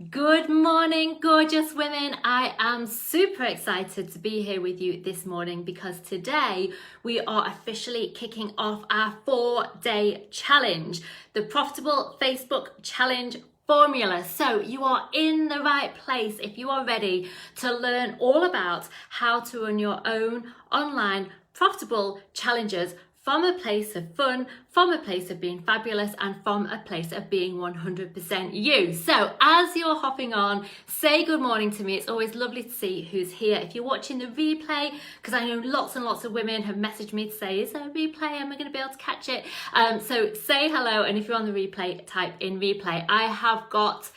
Good morning, gorgeous women. I am super excited to be here with you this morning because today we are officially kicking off our 4-day challenge, the Profitable Facebook Challenge formula. So you are in the right place if you are ready to learn all about how to run your own online profitable challenges from a place of fun, from a place of being fabulous, and from a place of being 100% you. So as you're hopping on, say good morning to me. It's always lovely to see who's here. If you're watching the replay, because I know lots and lots of women have messaged me to say, is there a replay? Am I going to be able to catch it? So say hello, and if you're on the replay, type in replay. I have got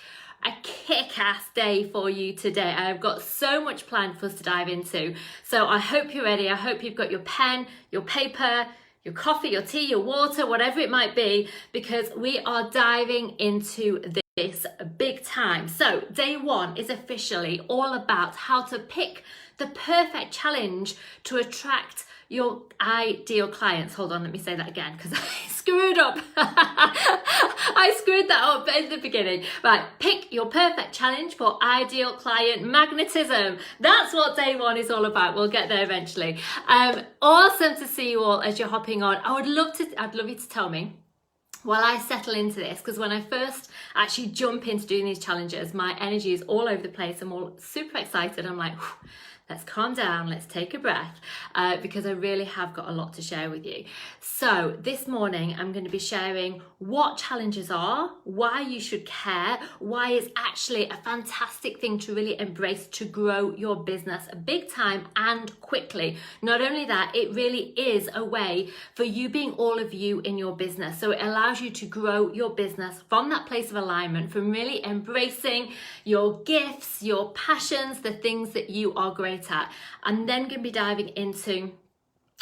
a kick-ass day for you today. I've got so much planned for us to dive into. So I hope you're ready. I hope you've got your pen, your paper, your coffee, your tea, your water, whatever it might be, because we are diving into this big time. So day one is officially all about how to pick the perfect challenge to attract your ideal clients. Hold on, let me say that again because I screwed up. I screwed that up at the beginning. Right, pick your perfect challenge for ideal client magnetism. That's what day one is all about. We'll get there eventually. Awesome to see you all as you're hopping on. I'd love you to tell me while I settle into this, because when I first actually jump into doing these challenges, my energy is all over the place. I'm all super excited. I'm like, let's calm down, let's take a breath, because I really have got a lot to share with you. So this morning, I'm going to be sharing what challenges are, why you should care, why it's actually a fantastic thing to really embrace to grow your business big time and quickly. Not only that, it really is a way for you being all of you in your business. So it allows you to grow your business from that place of alignment, from really embracing your gifts, your passions, the things that you are great at. And then going to be diving into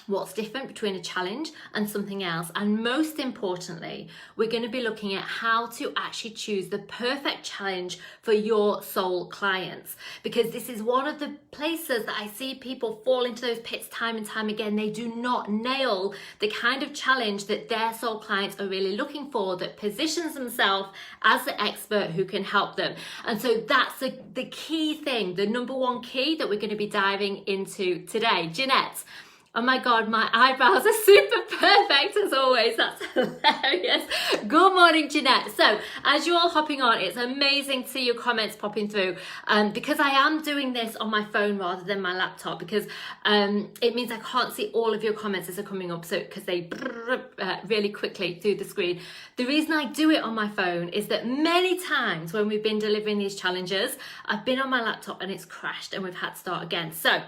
what's different between a challenge and something else. And most importantly, we're going to be looking at how to actually choose the perfect challenge for your soul clients, because this is one of the places that I see people fall into those pits time and time again. They do not nail the kind of challenge that their soul clients are really looking for, that positions themselves as the expert who can help them. And so that's the key thing, the number one key that we're going to be diving into today. Jeanette, oh my God, my eyebrows are super perfect as always. That's hilarious. Good morning, Jeanette. So as you're all hopping on, it's amazing to see your comments popping through, because I am doing this on my phone rather than my laptop, because it means I can't see all of your comments as they're coming up, so because they really quickly through the screen. The reason I do it on my phone is that many times when we've been delivering these challenges, I've been on my laptop and it's crashed and we've had to start again. So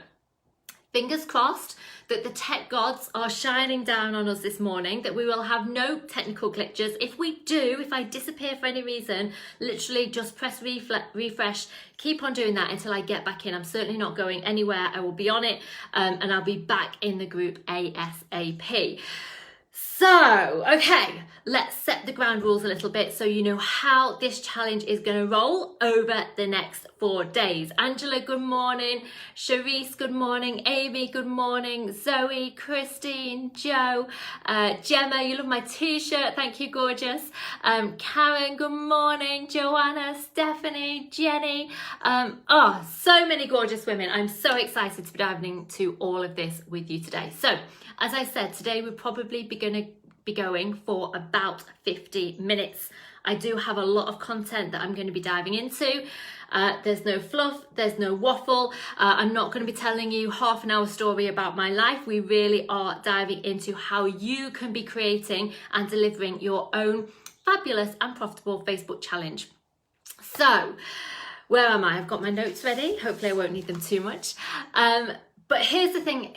fingers crossed that the tech gods are shining down on us this morning, that we will have no technical glitches. If we do, if I disappear for any reason, literally just press refresh, keep on doing that until I get back in. I'm certainly not going anywhere. I will be on it, and I'll be back in the group ASAP. So, okay, let's set the ground rules a little bit so you know how this challenge is going to roll over the next 4 days. Angela, good morning. Sharice, good morning. Amy, good morning. Zoe, Christine, Joe, Gemma, you love my t-shirt. Thank you, gorgeous. Karen, good morning. Joanna, Stephanie, Jenny. Oh, so many gorgeous women. I'm so excited to be diving into all of this with you today. So, as I said, today we're probably going to be going for about 50 minutes. I do have a lot of content that I'm going to be diving into. There's no fluff, there's no waffle. I'm not going to be telling you half an hour story about my life. We really are diving into how you can be creating and delivering your own fabulous and profitable Facebook challenge. So, where am I? I've got my notes ready. Hopefully I won't need them too much. But here's the thing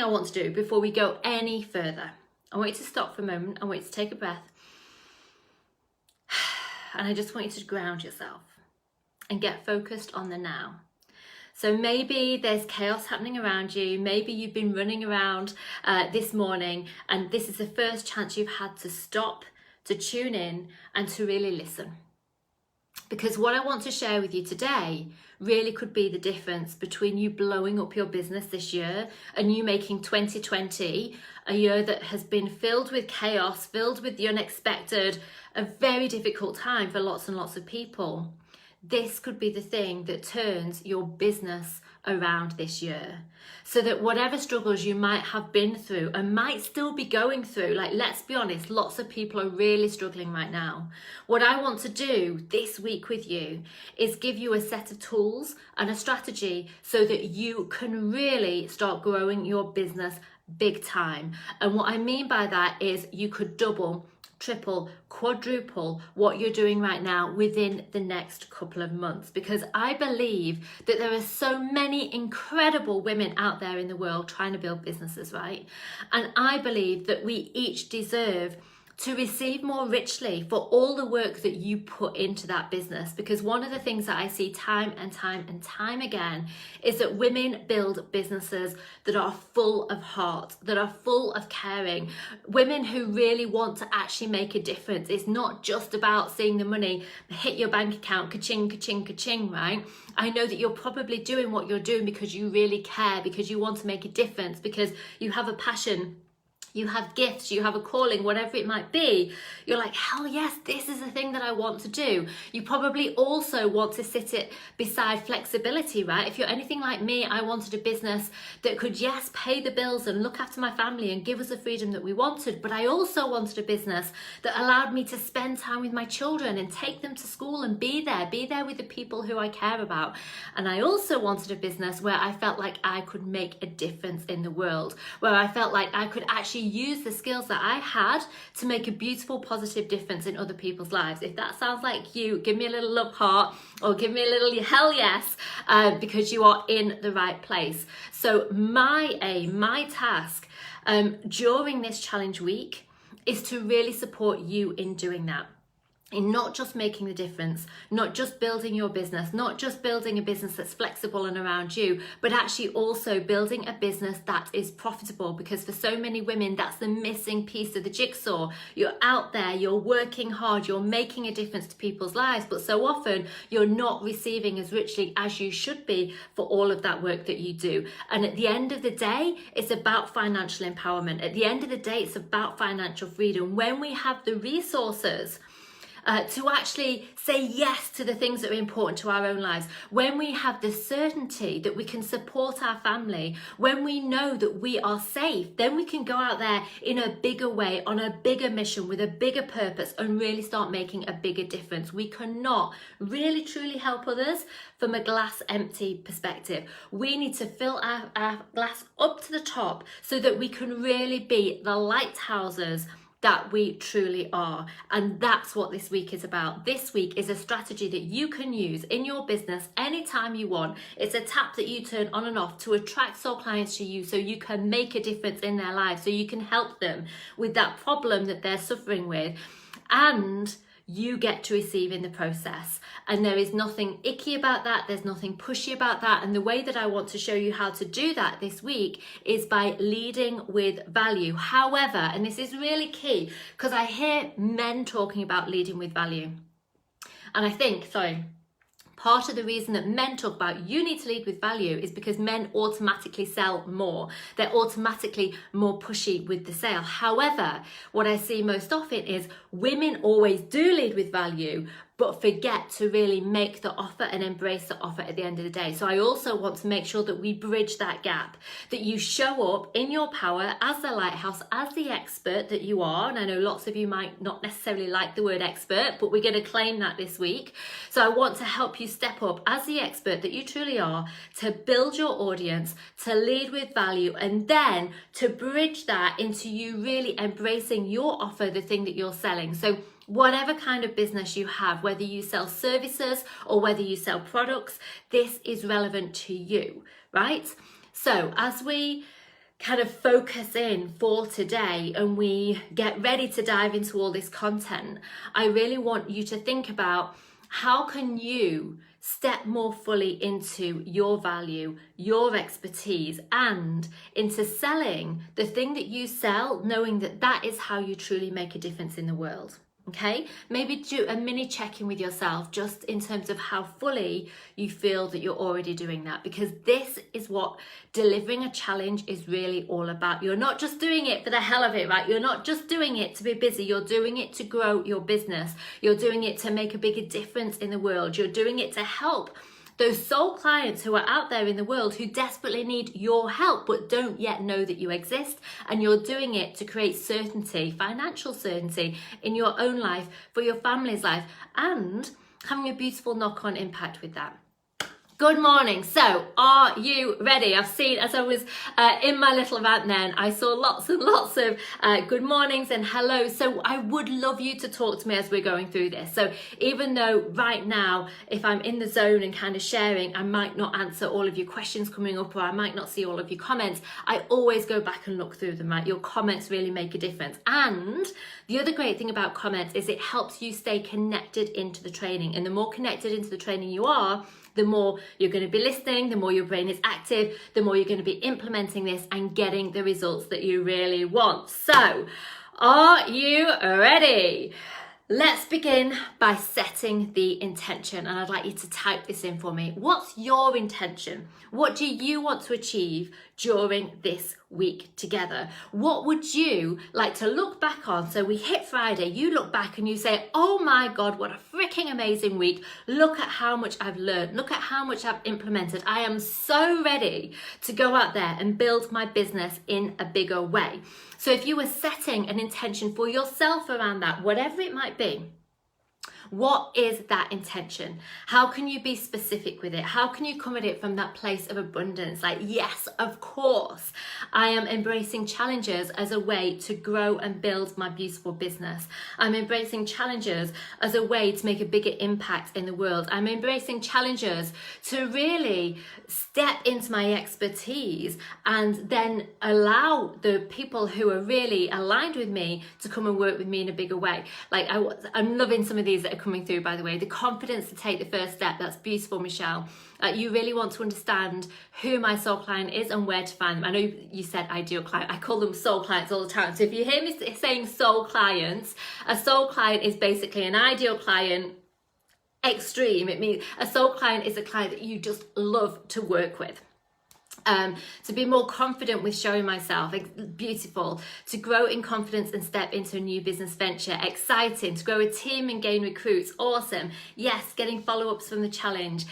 I want to do before we go any further. I want you to stop for a moment. I want you to take a breath. And I just want you to ground yourself and get focused on the now. So maybe there's chaos happening around you. Maybe you've been running around this morning and this is the first chance you've had to stop, to tune in and to really listen. Because what I want to share with you today really could be the difference between you blowing up your business this year and you making 2020 a year that has been filled with chaos, filled with the unexpected, a very difficult time for lots and lots of people. this could be the thing that turns your business around this year. So that whatever struggles you might have been through and might still be going through, like, let's be honest, lots of people are really struggling right now. What I want to do this week with you is give you a set of tools and a strategy so that you can really start growing your business big time. And what I mean by that is you could double, triple, quadruple what you're doing right now within the next couple of months, because I believe that there are so many incredible women out there in the world trying to build businesses, right? And I believe that we each deserve to receive more richly for all the work that you put into that business. Because one of the things that I see time and time again is that women build businesses that are full of heart, that are full of caring, women who really want to actually make a difference. It's not just about seeing the money hit your bank account, ka-ching, ka-ching, ka-ching, right? I know that you're probably doing what you're doing because you really care, because you want to make a difference, because you have a passion, you have gifts, you have a calling, whatever it might be. You're like, hell yes, this is the thing that I want to do. You probably also want to sit it beside flexibility, right? If you're anything like me, I wanted a business that could, yes, pay the bills and look after my family and give us the freedom that we wanted. But I also wanted a business that allowed me to spend time with my children and take them to school and be there with the people who I care about. And I also wanted a business where I felt like I could make a difference in the world, where I felt like I could actually use the skills that I had to make a beautiful, positive difference in other people's lives. If that sounds like you, give me a little love heart or give me a little hell yes, because you are in the right place. So my aim, my task during this challenge week is to really support you in doing that. In not just making the difference, not just building your business, not just building a business that's flexible and around you, but actually also building a business that is profitable. Because for so many women, that's the missing piece of the jigsaw. You're out there, you're working hard, you're making a difference to people's lives, but so often you're not receiving as richly as you should be for all of that work that you do. And at the end of the day, it's about financial empowerment. At the end of the day, it's about financial freedom. When we have the resources to actually say yes to the things that are important to our own lives, when we have the certainty that we can support our family, when we know that we are safe, then we can go out there in a bigger way, on a bigger mission, with a bigger purpose, and really start making a bigger difference. We cannot really truly help others from a glass empty perspective. We need to fill our glass up to the top so that we can really be the lighthouses that we truly are. And that's what this week is about. This week is a strategy that you can use in your business anytime you want. It's a tap that you turn on and off to attract soul clients to you so you can make a difference in their lives, so you can help them with that problem that they're suffering with, and you get to receive in the process. And there is nothing icky about that. There's nothing pushy about that. And the way that I want to show you how to do that this week is by leading with value. However, and this is really key, because I hear men talking about leading with value. And I think, part of the reason that men talk about you need to lead with value is because men automatically sell more. They're automatically more pushy with the sale. However, what I see most often is women always do lead with value, but forget to really make the offer and embrace the offer at the end of the day. So I also want to make sure that we bridge that gap, that you show up in your power as the lighthouse, as the expert that you are. And I know lots of you might not necessarily like the word expert, but we're going to claim that this week. So I want to help you step up as the expert that you truly are, to build your audience, to lead with value, and then to bridge that into you really embracing your offer, the thing that you're selling. So whatever kind of business you have, whether you sell services or whether you sell products, this is relevant to you, right? So as we kind of focus in for today and we get ready to dive into all this content, I really want you to think about how can you step more fully into your value, your expertise, and into selling the thing that you sell, knowing that that is how you truly make a difference in the world. Okay, maybe do a mini check-in with yourself just in terms of how fully you feel that you're already doing that, because this is what delivering a challenge is really all about. You're not just doing it for the hell of it, right? You're not just doing it to be busy. You're doing it to grow your business. You're doing it to make a bigger difference in the world. You're doing it to help those soul clients who are out there in the world who desperately need your help but don't yet know that you exist. And you're doing it to create certainty, financial certainty in your own life, for your family's life, and having a beautiful knock-on impact with that. Good morning. So, are you ready? I've seen, as I was in my little rant then, I saw lots and lots of good mornings and hello. So I would love you to talk to me as we're going through this. So even though right now, if I'm in the zone and kind of sharing, I might not answer all of your questions coming up, or I might not see all of your comments, I always go back and look through them, right? Your comments really make a difference. And the other great thing about comments is it helps you stay connected into the training. And the more connected into the training you are, the more you're going to be listening, the more your brain is active, the more you're going to be implementing this and getting the results that you really want. So, are you ready? Let's begin by setting the intention, and I'd like you to type this in for me. What's your intention? What do you want to achieve during this week together? What would you like to look back on? So we hit Friday, you look back and you say, oh my God, what a freaking amazing week. Look at how much I've learned. Look at how much I've implemented. I am so ready to go out there and build my business in a bigger way. So if you were setting an intention for yourself around that, whatever it might be, what is that intention? How can you be specific with it? How can you come at it from that place of abundance? Like, yes, of course, I am embracing challenges as a way to grow and build my beautiful business. I'm embracing challenges as a way to make a bigger impact in the world. I'm embracing challenges to really step into my expertise and then allow the people who are really aligned with me to come and work with me in a bigger way. Like, I'm loving some of these that are coming through, by the way. The confidence to take the first step. That's beautiful, Michelle. You really want to understand who my soul client is and where to find them. I know you said ideal client. I call them soul clients all the time. So if you hear me saying soul clients, a soul client is basically an ideal client extreme. It means a soul client is a client that you just love to work with. To be more confident with showing myself, beautiful. To grow in confidence and step into a new business venture, exciting. To grow a team and gain recruits, awesome. Yes, getting follow-ups from the challenge,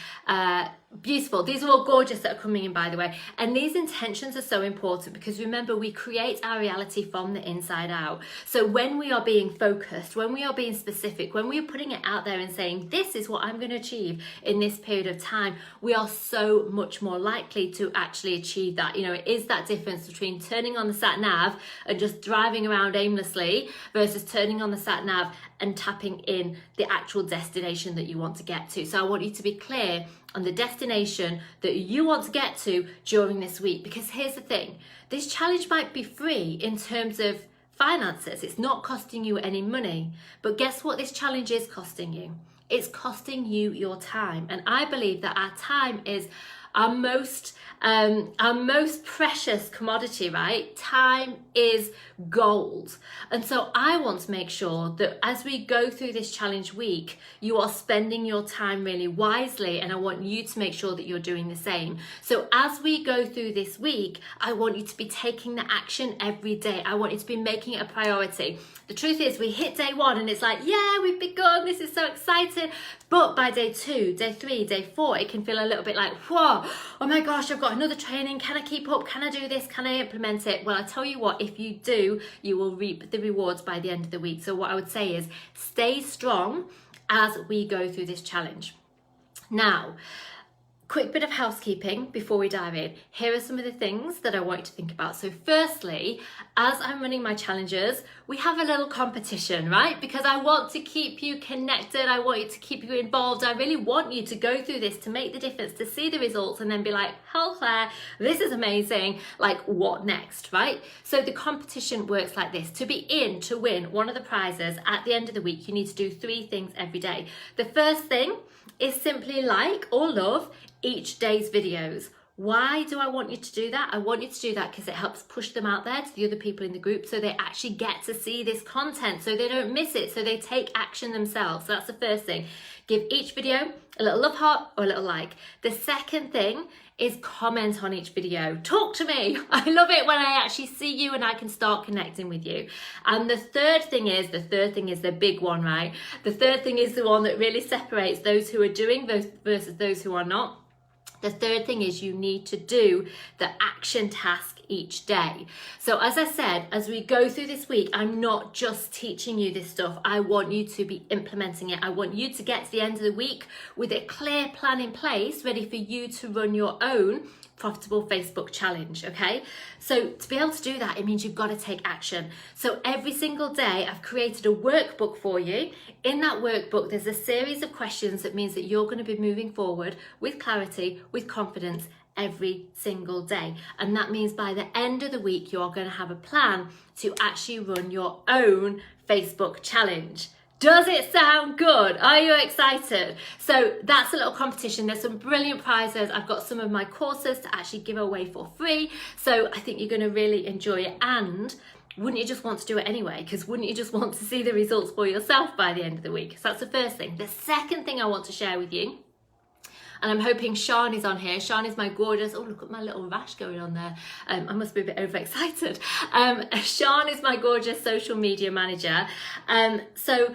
beautiful. These are all gorgeous that are coming in, by the way. And these intentions are so important because remember, we create our reality from the inside out. So when we are being focused, when we are being specific, when we are putting it out there and saying, this is what I'm going to achieve in this period of time, we are so much more likely to actually achieve that. You know, it is that difference between turning on the sat nav and just driving around aimlessly versus turning on the sat nav and tapping in the actual destination that you want to get to. So I want you to be clear on the destination that you want to get to during this week, because here's the thing, this challenge might be free in terms of finances. It's not costing you any money, but guess what this challenge is costing you? It's costing you your time. And I believe that our time is our most precious commodity, right? Time is gold. And so I want to make sure that as we go through this challenge week, you are spending your time really wisely, and I want you to make sure that you're doing the same. So as we go through this week, I want you to be taking the action every day. I want you to be making it a priority. The truth is, we hit day one and it's like, yeah, we've begun, this is so exciting. But by day 2, day 3, day 4, it can feel a little bit like, whoa, oh my gosh, I've got another training. Can I keep up? Can I do this? Can I implement it? Well, I tell you what, if you do, you will reap the rewards by the end of the week. So what I would say is stay strong as we go through this challenge. Now, quick bit of housekeeping before we dive in. Here are some of the things that I want you to think about. So firstly, as I'm running my challenges, we have a little competition, right? Because I want to keep you connected. I want you to keep you involved. I really want you to go through this, to make the difference, to see the results and then be like, hell Claire, this is amazing. Like, what next, right? So the competition works like this. To be in, to win one of the prizes at the end of the week, you need to do 3 things every day. The first thing is simply like or love each day's videos. Why do I want you to do that? I want you to do that because it helps push them out there to the other people in the group so they actually get to see this content, so they don't miss it, so they take action themselves. So that's the first thing. Give each video a little love heart or a little like. The second thing is comment on each video. Talk to me. I love it when I actually see you and I can start connecting with you. And the third thing is the big one, right? The third thing is the one that really separates those who are doing versus those who are not. The third thing is you need to do the action task each day. So as I said, as we go through this week, I'm not just teaching you this stuff. I want you to be implementing it. I want you to get to the end of the week with a clear plan in place, ready for you to run your own profitable Facebook challenge, okay? So to be able to do that, it means you've got to take action. So every single day I've created a workbook for you. In that workbook, there's a series of questions that means that you're going to be moving forward with clarity, with confidence every single day. And that means by the end of the week, you are going to have a plan to actually run your own Facebook challenge. Does it sound good? Are you excited? So that's a little competition. There's some brilliant prizes. I've got some of my courses to actually give away for free. So I think you're going to really enjoy it. And wouldn't you just want to do it anyway? Because wouldn't you just want to see the results for yourself by the end of the week? So that's the first thing. The second thing I want to share with you, and I'm hoping Sean is on here. Sean is my gorgeous, oh, look at my little rash going on there. I must be a bit overexcited. Sean is my gorgeous social media manager. So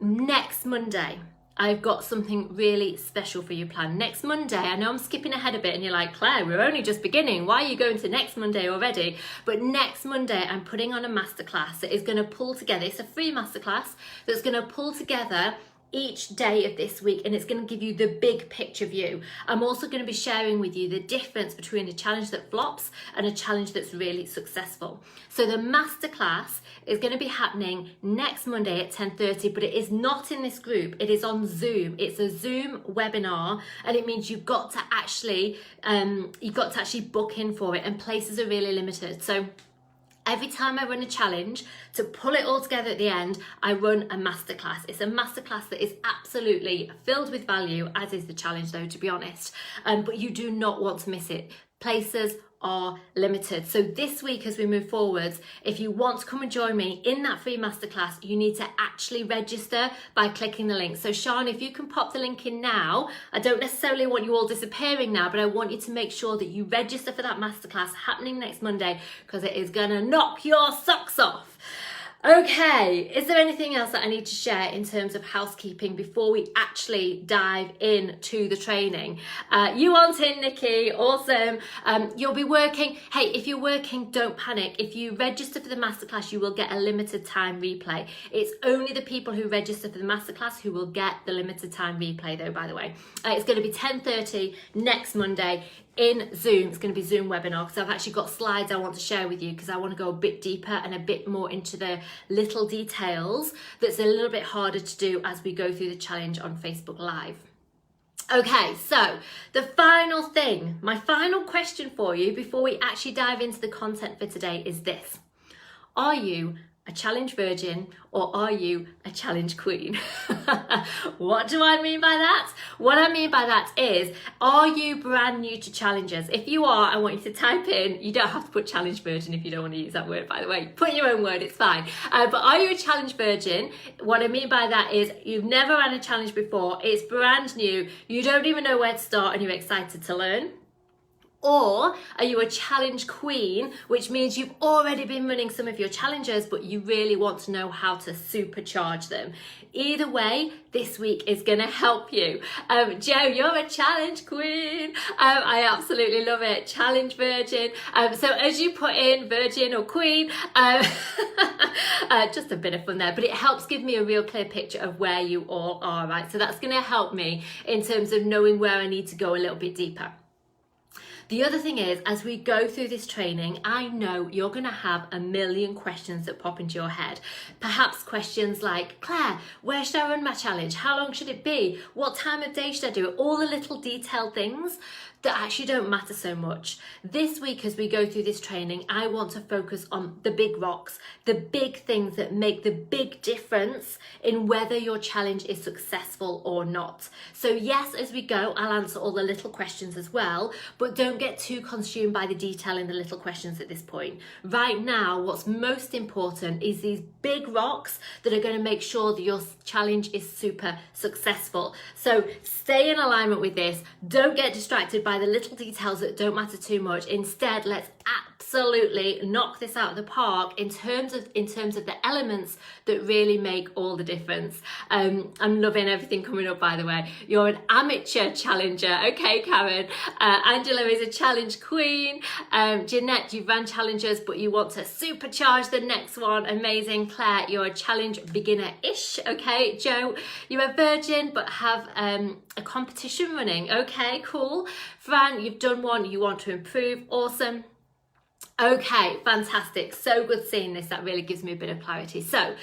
next Monday, I've got something really special for you planned. Next Monday, I know I'm skipping ahead a bit and you're like, Claire, we're only just beginning. Why are you going to next Monday already? But next Monday, I'm putting on a masterclass that is going to pull together. It's a free masterclass that's going to pull together each day of this week, and it's going to give you the big picture view. I'm also going to be sharing with you the difference between a challenge that flops and a challenge that's really successful. So the masterclass is going to be happening next Monday at 10:30, but it is not in this group. It is on Zoom. It's a Zoom webinar, and it means you've got to actually book in for it, and places are really limited. So every time I run a challenge, to pull it all together at the end, I run a masterclass. It's a masterclass that is absolutely filled with value, as is the challenge though, to be honest. But you do not want to miss it. Places are limited. So this week as we move forwards, if you want to come and join me in that free masterclass, you need to actually register by clicking the link. So Sean, if you can pop the link in now, I don't necessarily want you all disappearing now, but I want you to make sure that you register for that masterclass happening next Monday, because it is gonna knock your socks off. Okay, is there anything else that I need to share in terms of housekeeping before we actually dive into the training? You want in, Nikki, awesome. You'll be working, hey, if you're working, don't panic. If you register for the masterclass, you will get a limited time replay. It's only the people who register for the masterclass who will get the limited time replay though, by the way. It's gonna be 10:30 next Monday. In Zoom. It's going to be Zoom webinar, because I've actually got slides I want to share with you, because I want to go a bit deeper and a bit more into the little details that's a little bit harder to do as we go through the challenge on Facebook Live. Okay, so the final thing, my final question for you before we actually dive into the content for today is this. Are you a challenge virgin or are you a challenge queen? What do I mean by that? What I mean by that is, are you brand new to challenges? If you are, I want you to type in, you don't have to put challenge virgin if you don't want to use that word, by the way. Put your own word, it's fine. But are you a challenge virgin? What I mean by that is you've never ran a challenge before, it's brand new, you don't even know where to start and you're excited to learn. Or are you a challenge queen, which means you've already been running some of your challenges, but you really want to know how to supercharge them? Either way, this week is going to help you. Joe, you're a challenge queen. I absolutely love it. Challenge virgin. So as you put in virgin or queen, just a bit of fun there, but it helps give me a real clear picture of where you all are, right? So that's going to help me in terms of knowing where I need to go a little bit deeper. The other thing is, as we go through this training, I know you're going to have a million questions that pop into your head. Perhaps questions like, Claire, where should I run my challenge? How long should it be? What time of day should I do it? All the little detailed things that actually don't matter so much. This week, as we go through this training, I want to focus on the big rocks, the big things that make the big difference in whether your challenge is successful or not. So yes, as we go, I'll answer all the little questions as well, but don't don't get too consumed by the detail in the little questions at this point. Right now, what's most important is these big rocks that are going to make sure that your challenge is super successful. So stay in alignment with this. Don't get distracted by the little details that don't matter too much. Instead, let's absolutely knock this out of the park in terms of the elements that really make all the difference. I'm loving everything coming up, by the way. You're an amateur challenger. Okay, Karen. Angela is a challenge queen. Jeanette, you've ran challenges, but you want to supercharge the next one. Amazing. Claire, you're a challenge beginner-ish. Okay. Joe, you're a virgin, but have a competition running. Okay, cool. Fran, you've done one. You want to improve. Awesome. Okay, fantastic. So good seeing this. That really gives me a bit of clarity. So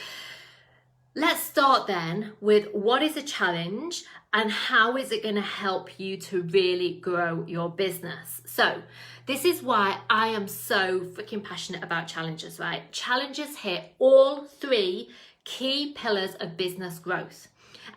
let's start then with what is a challenge and how is it going to help you to really grow your business. So this is why I am so freaking passionate about challenges, right? Challenges hit all three key pillars of business growth.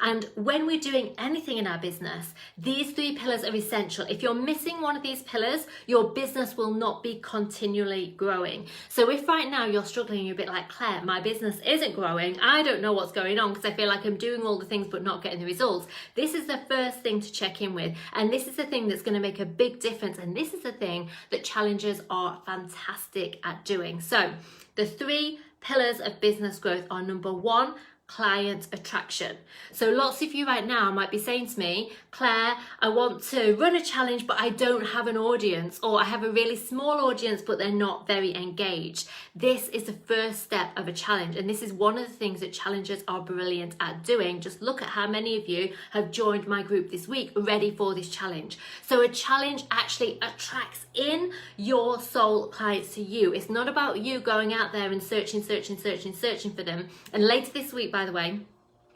And when we're doing anything in our business, these three pillars are essential. If you're missing one of these pillars, your business will not be continually growing. So if right now you're struggling, you're a bit like, Claire, my business isn't growing. I don't know what's going on because I feel like I'm doing all the things but not getting the results. This is the first thing to check in with. And this is the thing that's going to make a big difference. And this is the thing that challengers are fantastic at doing. So the three pillars of business growth are: number one, client attraction. So lots of you right now might be saying to me, Claire, I want to run a challenge, but I don't have an audience, or I have a really small audience, but they're not very engaged. This is the first step of a challenge. And this is one of the things that challengers are brilliant at doing. Just look at how many of you have joined my group this week ready for this challenge. So a challenge actually attracts in your soul clients to you. It's not about you going out there and searching for them. And later this week, by the way,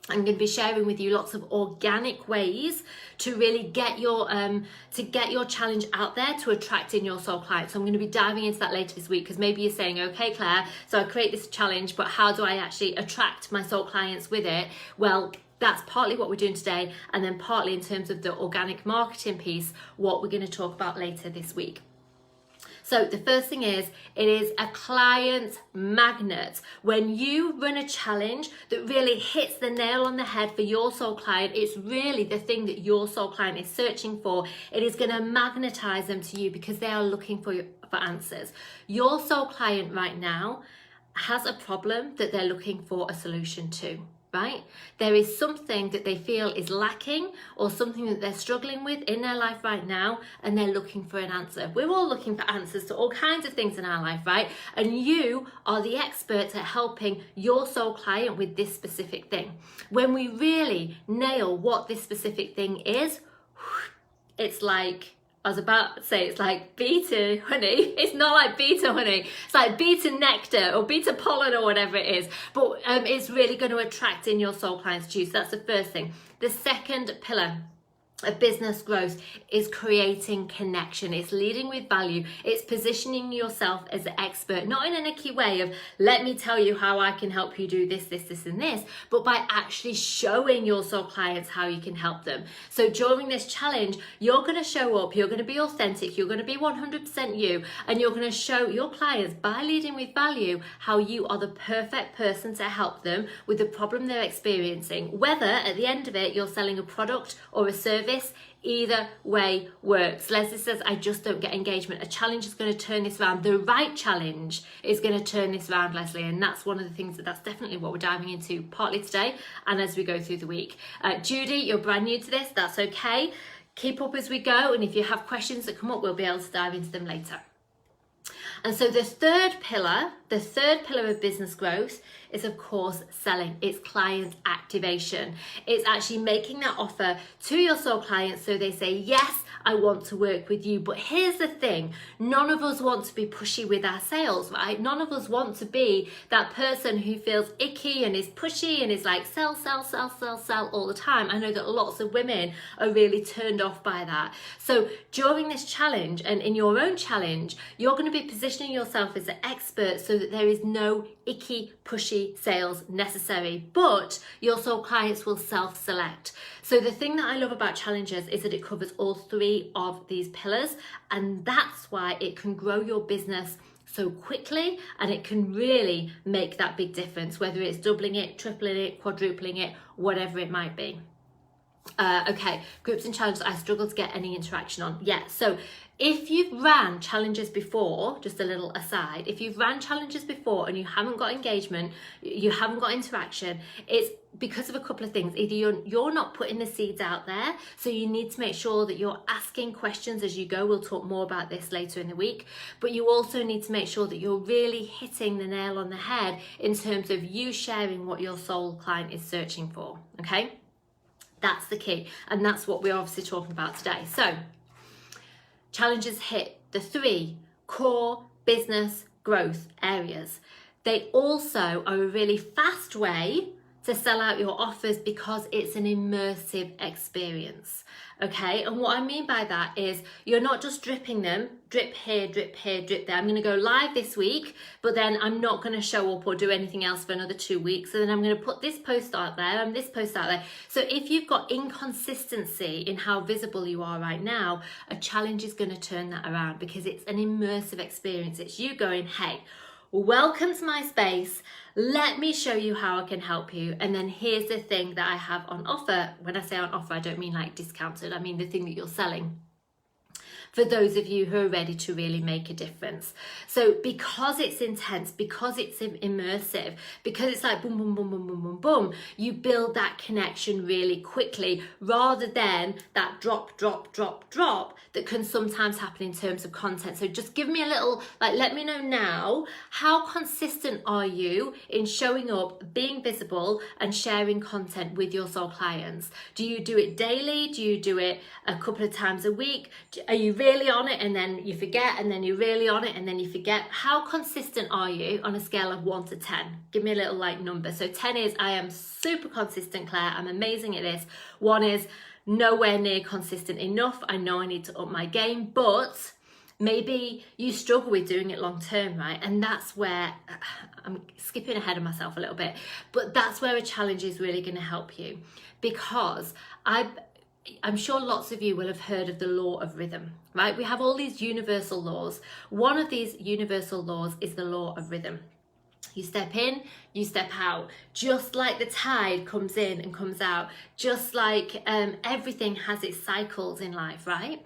I'm going to be sharing with you lots of organic ways to really get your challenge out there to attract in your soul clients. So I'm going to be diving into that later this week, because maybe you're saying, okay, Claire, so I create this challenge, but how do I actually attract my soul clients with it? Well, that's partly what we're doing today, and then partly in terms of the organic marketing piece, what we're going to talk about later this week. So the first thing is, it is a client magnet. When you run a challenge that really hits the nail on the head for your soul client, it's really the thing that your soul client is searching for. It is going to magnetize them to you because they are looking for answers. Your soul client right now has a problem that they're looking for a solution to. Right? There is something that they feel is lacking, or something that they're struggling with in their life right now, and they're looking for an answer. We're all looking for answers to all kinds of things in our life, right? And you are the expert at helping your soul client with this specific thing. When we really nail what this specific thing is, it's like, I was about to say, it's like beta honey. It's not like beta honey. It's like beta nectar or beta pollen or whatever it is. But it's really going to attract in your soul clients to you. So that's the first thing. The second pillar of business growth is creating connection. It's leading with value. It's positioning yourself as the expert, not in an icky way of, let me tell you how I can help you do this, and this, but by actually showing your soul clients how you can help them. So during this challenge, you're going to show up, you're going to be authentic, you're going to be 100% you, and you're going to show your clients, by leading with value, how you are the perfect person to help them with the problem they're experiencing. Whether at the end of it, you're selling a product or a service, either way works. Leslie says, I just don't get engagement. A challenge is going to turn this around. The right challenge is going to turn this around, Leslie. And that's one of the things that's definitely what we're diving into partly today and as we go through the week. Judy, you're brand new to this. That's okay. Keep up as we go. And if you have questions that come up, we'll be able to dive into them later. And so the third pillar of business growth is, of course, selling. It's client activation. It's actually making that offer to your soul clients so they say, yes, I want to work with you. But here's the thing, none of us want to be pushy with our sales, right? None of us want to be that person who feels icky and is pushy and is like sell all the time. I know that lots of women are really turned off by that. So during this challenge and in your own challenge, you're going to be positioned positioning yourself as an expert so that there is no icky, pushy sales necessary, but your soul clients will self-select. So the thing that I love about challenges is that it covers all 3 of these pillars, and that's why it can grow your business so quickly, and it can really make that big difference, whether it's doubling it, tripling it, quadrupling it, whatever it might be. Okay, groups and challenges I struggle to get any interaction on. Yeah, so if you've ran challenges before, just a little aside, if you've ran challenges before and you haven't got engagement, you haven't got interaction, it's because of a couple of things. Either you're not putting the seeds out there, so you need to make sure that you're asking questions as you go. We'll talk more about this later in the week, but you also need to make sure that you're really hitting the nail on the head in terms of you sharing what your soul client is searching for, okay? That's the key, and that's what we're obviously talking about today. So challenges hit the 3 core business growth areas. They also are a really fast way to sell out your offers because it's an immersive experience, okay? And what I mean by that is you're not just dripping them, drip here, drip here, drip there. I'm gonna go live this week, but then I'm not gonna show up or do anything else for another 2 weeks. And then I'm gonna put this post out there and this post out there. So if you've got inconsistency in how visible you are right now, a challenge is gonna turn that around because it's an immersive experience. It's you going, hey, welcome to my space. Let me show you how I can help you. And then here's the thing that I have on offer. When I say on offer, I don't mean like discounted. I mean the thing that you're selling, for those of you who are ready to really make a difference. So because it's intense, because it's immersive, because it's like boom, boom, boom, boom, boom, boom, boom, you build that connection really quickly rather than that drop, drop, drop, drop that can sometimes happen in terms of content. So just give me a little, like, let me know now, how consistent are you in showing up, being visible and sharing content with your soul clients? Do you do it daily? Do you do it a couple of times a week? Are you really on it and then you forget, and then you're really on it and then you forget? How consistent are you on a scale of 1 to 10? Give me a little like number. So 10 is I am super consistent, Claire, I'm amazing at this. 1 is nowhere near consistent enough, I know I need to up my game, but maybe you struggle with doing it long term, right? And that's where I'm skipping ahead of myself a little bit, but that's where a challenge is really going to help you, because I'm sure lots of you will have heard of the law of rhythm, right? We have all these universal laws. One of these universal laws is the law of rhythm. You step in, you step out, just like the tide comes in and comes out, just like everything has its cycles in life, right?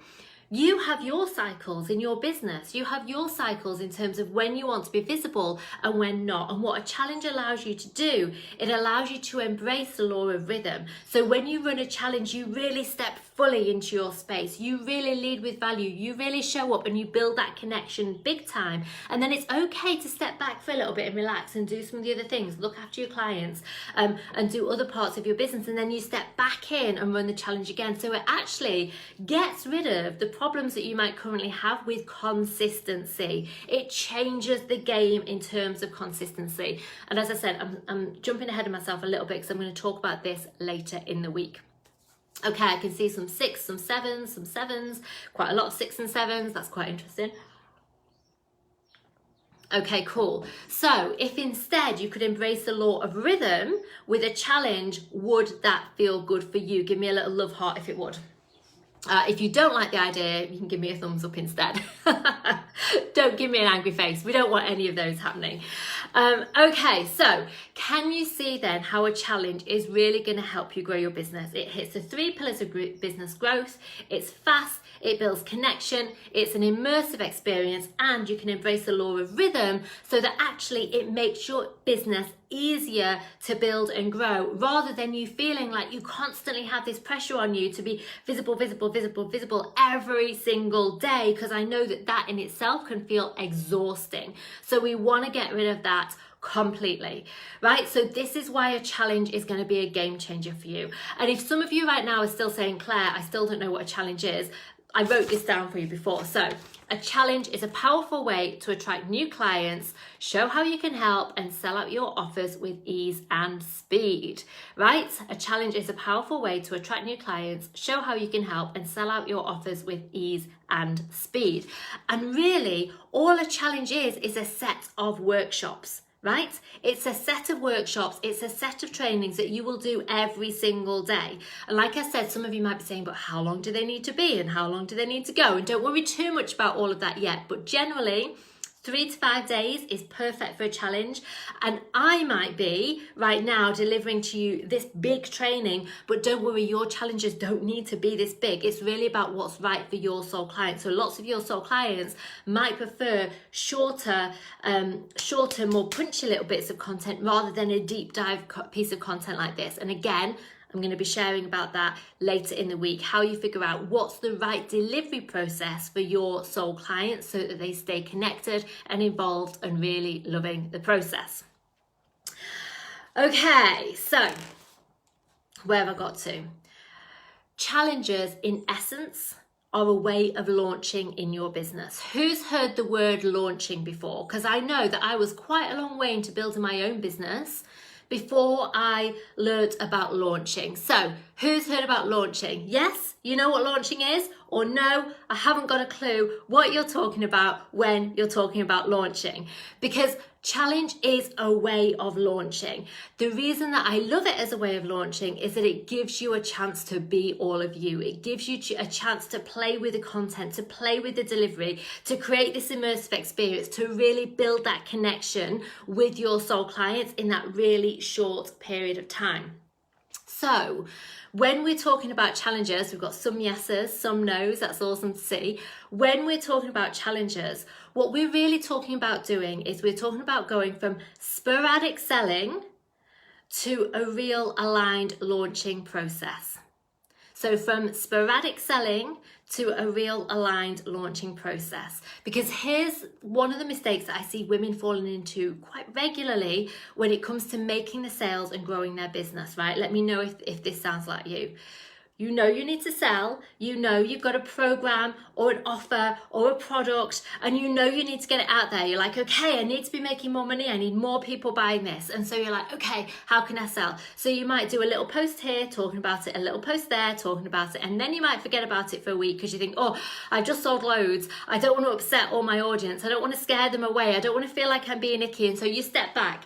You have your cycles in your business. You have your cycles in terms of when you want to be visible and when not. And what a challenge allows you to do, it allows you to embrace the law of rhythm. So when you run a challenge, you really step fully into your space. You really lead with value. You really show up and you build that connection big time. And then it's okay to step back for a little bit and relax and do some of the other things. Look after your clients and do other parts of your business. And then you step back in and run the challenge again. So it actually gets rid of the problems that you might currently have with consistency. It changes the game in terms of consistency. And as I said, I'm jumping ahead of myself a little bit because I'm going to talk about this later in the week. Okay, I can see some 6, some 7s, some 7s, quite a lot of 6 and 7s. That's quite interesting. Okay, cool. So if instead you could embrace the law of rhythm with a challenge, would that feel good for you? Give me a little love heart if it would. If you don't like the idea, you can give me a thumbs up instead. Don't give me an angry face. We don't want any of those happening. Okay, so can you see then how a challenge is really going to help you grow your business? It hits the 3 pillars of business growth. It's fast, it builds connection, it's an immersive experience, and you can embrace the law of rhythm so that actually it makes your business easier to build and grow, rather than you feeling like you constantly have this pressure on you to be visible, visible, visible, visible every single day, because I know that that in itself can feel exhausting. So we want to get rid of that completely, right? So this is why a challenge is going to be a game changer for you. And if some of you right now are still saying, Claire, I still don't know what a challenge is, I wrote this down for you before. So a challenge is a powerful way to attract new clients, show how you can help, and sell out your offers with ease and speed, right? A challenge is a powerful way to attract new clients, show how you can help, and sell out your offers with ease and speed. And really, all a challenge is a set of workshops. Right? It's a set of workshops, it's a set of trainings that you will do every single day. And like I said, some of you might be saying, but how long do they need to be and how long do they need to go? And don't worry too much about all of that yet, but generally 3 to 5 days is perfect for a challenge. And I might be right now delivering to you this big training, but don't worry, your challenges don't need to be this big. It's really about what's right for your soul clients. So lots of your soul clients might prefer shorter, more punchy little bits of content rather than a deep dive piece of content like this. And again, I'm going to be sharing about that later in the week, how you figure out what's the right delivery process for your soul clients so that they stay connected and involved and really loving the process. Okay, so where have I got to? Challenges, in essence, are a way of launching in your business. Who's heard the word launching before? Because I know that I was quite a long way into building my own business before I learned about launching. So who's heard about launching? Yes, you know what launching is? Or no, I haven't got a clue what you're talking about when you're talking about launching. Because challenge is a way of launching. The reason that I love it as a way of launching is that it gives you a chance to be all of you. It gives you a chance to play with the content, to play with the delivery, to create this immersive experience, to really build that connection with your soul clients in that really short period of time. So when we're talking about challenges, we've got some yeses, some nos, that's awesome to see. When we're talking about challenges, what we're really talking about doing is we're talking about going from sporadic selling to a real aligned launching process. So from sporadic selling to a real aligned launching process. Because here's one of the mistakes that I see women falling into quite regularly when it comes to making the sales and growing their business, right? Let me know if this sounds like you. You know you need to sell, you know you've got a program or an offer or a product, and you know you need to get it out there. You're like, okay, I need to be making more money, I need more people buying this. And so you're like, okay, how can I sell? So you might do a little post here talking about it, a little post there talking about it, and then you might forget about it for a week because you think, oh, I've just sold loads, I don't want to upset all my audience, I don't want to scare them away, I don't want to feel like I'm being icky. And so you step back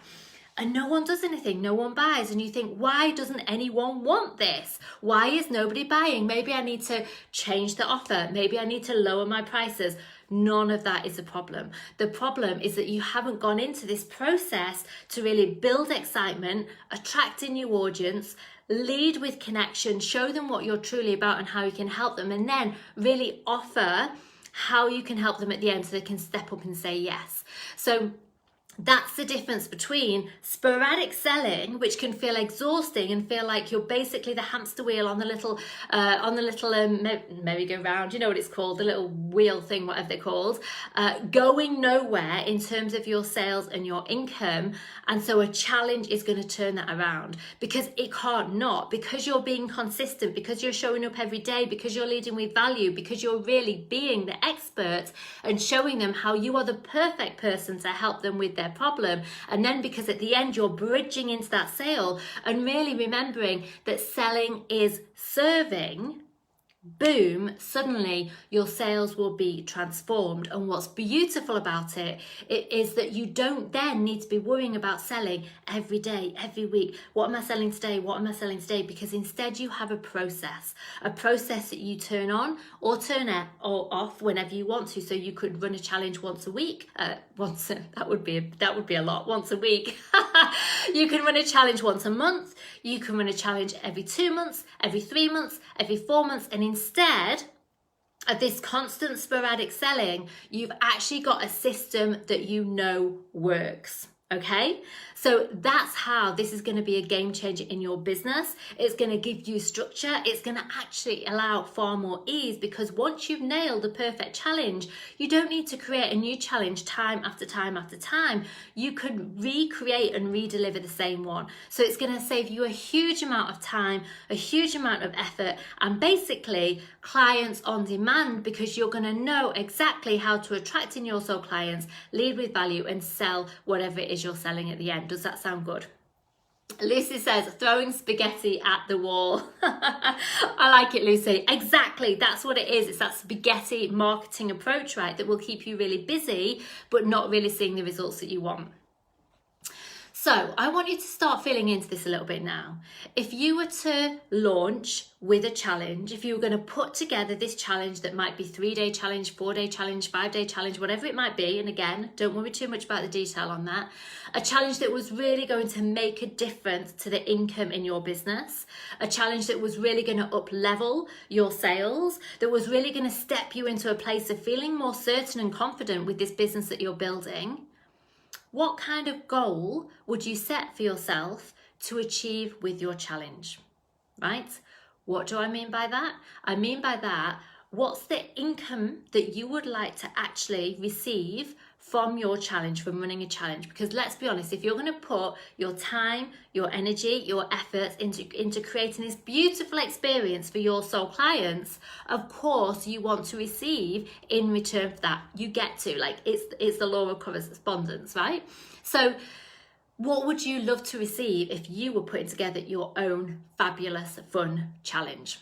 and no one does anything, no one buys. And you think, why doesn't anyone want this? Why is nobody buying? Maybe I need to change the offer. Maybe I need to lower my prices. None of that is a problem. The problem is that you haven't gone into this process to really build excitement, attract a new audience, lead with connection, show them what you're truly about and how you can help them, and then really offer how you can help them at the end so they can step up and say yes. So that's the difference between sporadic selling, which can feel exhausting and feel like you're basically the hamster wheel on the little merry-go-round, you know what it's called, the little wheel thing, whatever they're called, going nowhere in terms of your sales and your income. And so a challenge is going to turn that around, because it can't not, because you're being consistent, because you're showing up every day, because you're leading with value, because you're really being the expert and showing them how you are the perfect person to help them with their problem. And then because at the end you're bridging into that sale and really remembering that selling is serving, boom, suddenly your sales will be transformed. And what's beautiful about it is that you don't then need to be worrying about selling every day, every week. What am I selling today? What am I selling today? Because instead you have a process that you turn on or turn off whenever you want to. So you could run a challenge once a week. That would be a lot. Once a week. You can run a challenge once a month. You can run a challenge every 2 months, every 3 months, every 4 months. And instead of this constant sporadic selling, you've actually got a system that you know works. Okay, so that's how this is going to be a game changer in your business. It's going to give you structure. It's going to actually allow far more ease, because once you've nailed the perfect challenge, you don't need to create a new challenge time after time after time. You could recreate and re-deliver the same one. So it's going to save you a huge amount of time, a huge amount of effort, and basically clients on demand, because you're going to know exactly how to attract in your soul clients, lead with value, and sell whatever it is you're selling at the end. Does that sound good? Lucy says, throwing spaghetti at the wall. I like it, Lucy. Exactly, that's what it is. It's that spaghetti marketing approach, right, that will keep you really busy but not really seeing the results that you want. So I want you to start feeling into this a little bit now. If you were to launch with a challenge, if you were going to put together this challenge that might be 3-day challenge, 4-day challenge, 5-day challenge, whatever it might be, and again, don't worry too much about the detail on that, a challenge that was really going to make a difference to the income in your business, a challenge that was really going to up level your sales, that was really going to step you into a place of feeling more certain and confident with this business that you're building, what kind of goal would you set for yourself to achieve with your challenge, right? What do I mean by that? I mean by that, what's the income that you would like to actually receive from your challenge, from running a challenge? Because let's be honest, if you're going to put your time, your energy, your efforts into creating this beautiful experience for your soul clients, of course you want to receive in return for that. You get to, like, it's the law of correspondence, right? So what would you love to receive if you were putting together your own fabulous, fun challenge?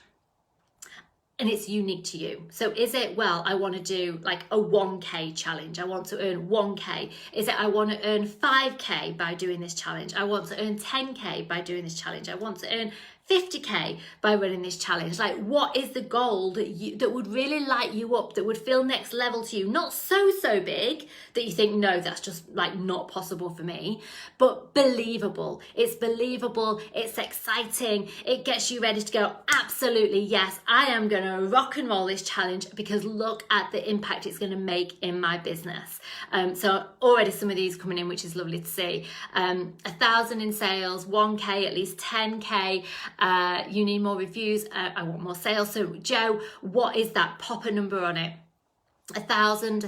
And it's unique to you. So is it, well, I want to do like a 1K challenge. I want to earn 1K. Is it, I want to earn 5K by doing this challenge. I want to earn 10K by doing this challenge. I want to earn 50K by running this challenge. Like, what is the goal that would really light you up, that would feel next level to you? Not so big that you think, no, that's just like not possible for me, but believable. It's believable, it's exciting, it gets you ready to go, absolutely, yes, I am gonna rock and roll this challenge, because look at the impact it's gonna make in my business. So already some of these coming in, which is lovely to see. 1,000 in sales, 1K, at least 10K. You need more reviews. I want more sales. So Joe, what is that? Pop a number on it. 1,000,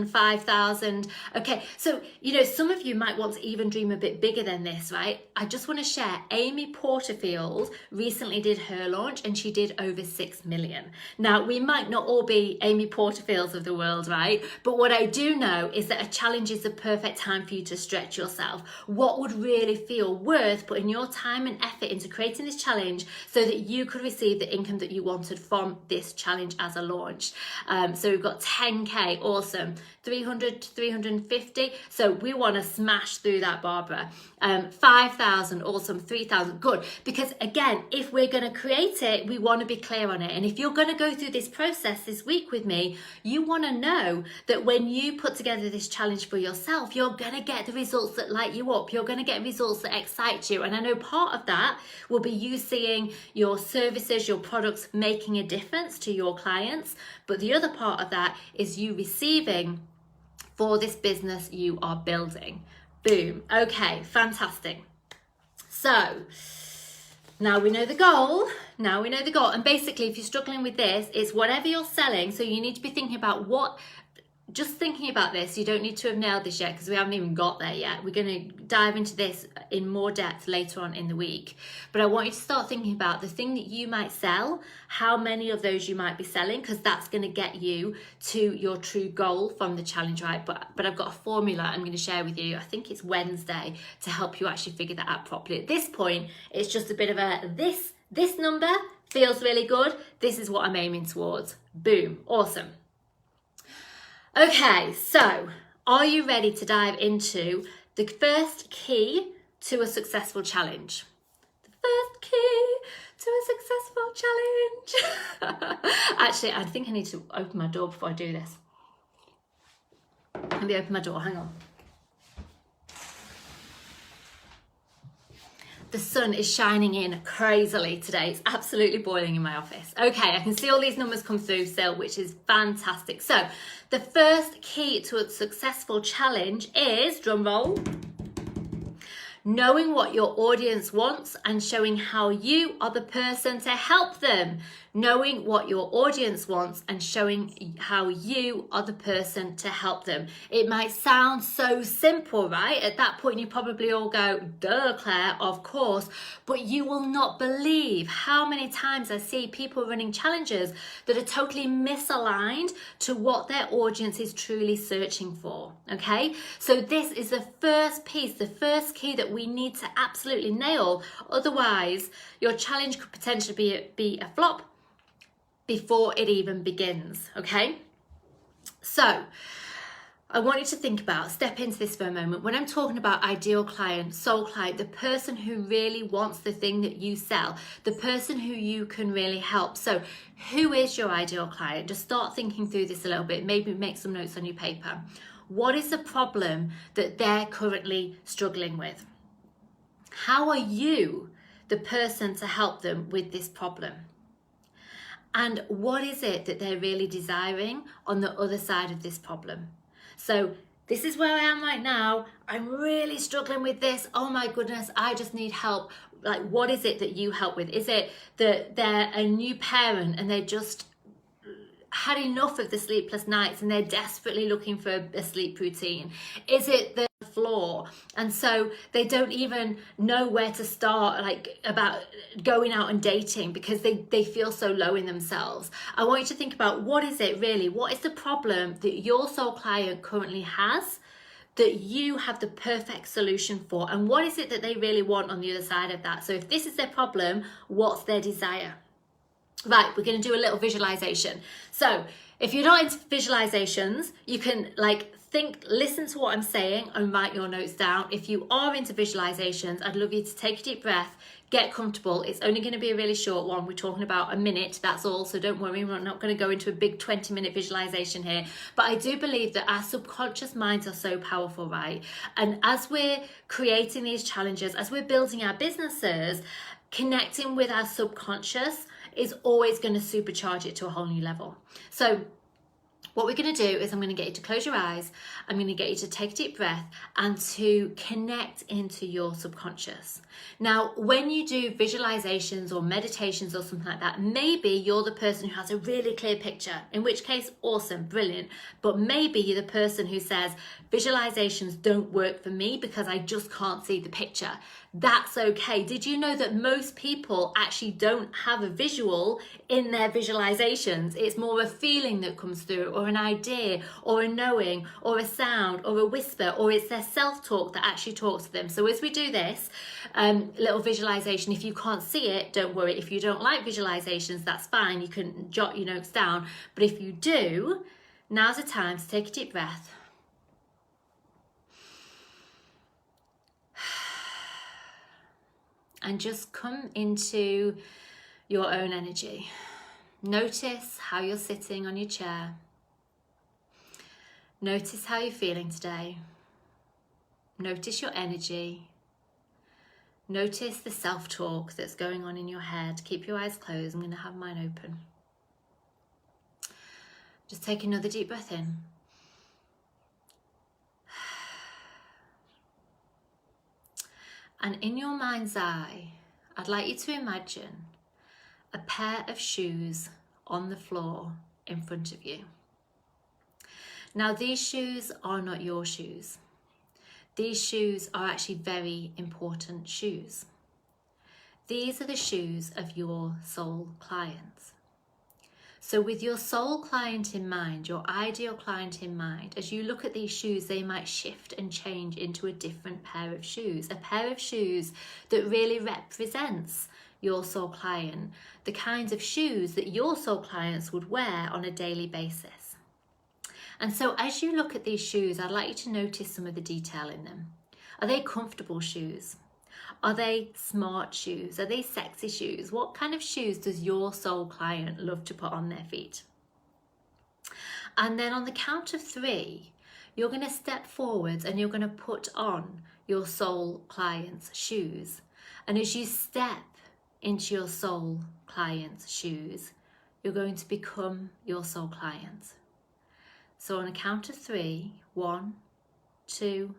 5,000. Okay, so you know, some of you might want to even dream a bit bigger than this, right? I just want to share, Amy Porterfield recently did her launch and she did over 6 million. Now, we might not all be Amy Porterfields of the world, right? But what I do know is that a challenge is the perfect time for you to stretch yourself. What would really feel worth putting your time and effort into creating this challenge so that you could receive the income that you wanted from this challenge as a launch? So we've got 10K, awesome. 300 to 350, so we want to smash through that, Barbara. 5,000, awesome. 3,000, good. Because again, if we're going to create it, we want to be clear on it. And if you're going to go through this process this week with me, you want to know that when you put together this challenge for yourself, you're going to get the results that light you up. You're going to get results that excite you. And I know part of that will be you seeing your services, your products making a difference to your clients. But the other part of that is you receiving for this business you are building. Boom. Okay, fantastic. So now we know the goal. Now we know the goal. And basically, if you're struggling with this, it's whatever you're selling. So you need to be thinking about what, just thinking about this. You don't need to have nailed this yet because we haven't even got there yet. We're going to dive into this in more depth later on in the week. But I want you to start thinking about the thing that you might sell, how many of those you might be selling, because that's going to get you to your true goal from the challenge, right? But I've got a formula I'm going to share with you. I think it's Wednesday, to help you actually figure that out properly. At this point, it's just a bit of a, this number feels really good. This is what I'm aiming towards. Boom. Awesome. Okay, so are you ready to dive into the first key to a successful challenge? The first key to a successful challenge. Actually, I think I need to open my door before I do this. Let me open my door, hang on. The sun is shining in crazily today. It's absolutely boiling in my office. Okay, I can see all these numbers come through still, which is fantastic. So the first key to a successful challenge is, drum roll, knowing what your audience wants and showing how you are the person to help them. Knowing what your audience wants and showing how you are the person to help them. It might sound so simple, right? At that point, you probably all go, duh, Claire, of course. But you will not believe how many times I see people running challenges that are totally misaligned to what their audience is truly searching for, okay? So this is the first piece, the first key that we need to absolutely nail. Otherwise, your challenge could potentially be a flop before it even begins, okay? So I want you to think about, step into this for a moment. When I'm talking about ideal client, soul client, the person who really wants the thing that you sell, the person who you can really help. So who is your ideal client? Just start thinking through this a little bit. Maybe make some notes on your paper. What is the problem that they're currently struggling with? How are you the person to help them with this problem? And what is it that they're really desiring on the other side of this problem? So this is where I am right now. I'm really struggling with this. Oh my goodness, I just need help. Like, what is it that you help with? Is it that they're a new parent and they just had enough of the sleepless nights and they're desperately looking for a sleep routine? Is it the floor and so they don't even know where to start, like about going out and dating, because they feel so low in themselves? I want you to think about, what is it really? What is the problem that your soul client currently has that you have the perfect solution for? And what is it that they really want on the other side of that? So if this is their problem, what's their desire? Right, we're going to do a little visualization. So if you're not into visualizations, you can listen to what I'm saying and write your notes down. If you are into visualizations, I'd love you to take a deep breath, get comfortable. It's only going to be a really short one. We're talking about a minute, that's all. So don't worry, we're not going to go into a big 20-minute visualization here. But I do believe that our subconscious minds are so powerful, right? And as we're creating these challenges, as we're building our businesses, connecting with our subconscious is always going to supercharge it to a whole new level. So what we're going to do is I'm going to get you to close your eyes. I'm going to get you to take a deep breath and to connect into your subconscious. Now, when you do visualizations or meditations or something like that, maybe you're the person who has a really clear picture, in which case, awesome, brilliant. But maybe you're the person who says, visualizations don't work for me because I just can't see the picture. That's okay. Did you know that most people actually don't have a visual in their visualizations? It's more a feeling that comes through, or an idea, or a knowing, or a sound, or a whisper, or it's their self-talk that actually talks to them. So as we do this little visualization, if you can't see it, don't worry. If you don't like visualizations, that's fine. You can jot your notes down. But if you do, now's the time to take a deep breath. And just come into your own energy. Notice how you're sitting on your chair. Notice how you're feeling today. Notice your energy. Notice the self-talk that's going on in your head. Keep your eyes closed. I'm going to have mine open. Just take another deep breath in. And in your mind's eye, I'd like you to imagine a pair of shoes on the floor in front of you. Now, these shoes are not your shoes. These shoes are actually very important shoes. These are the shoes of your soul clients. So with your soul client in mind, your ideal client in mind, as you look at these shoes, they might shift and change into a different pair of shoes, a pair of shoes that really represents your soul client, the kinds of shoes that your soul clients would wear on a daily basis. And so as you look at these shoes, I'd like you to notice some of the detail in them. Are they comfortable shoes? Are they smart shoes? Are they sexy shoes? What kind of shoes does your soul client love to put on their feet? And then on the count of 3, you're going to step forwards and you're going to put on your soul client's shoes. And as you step into your soul client's shoes, you're going to become your soul client. So on a count of 3, 1, 2,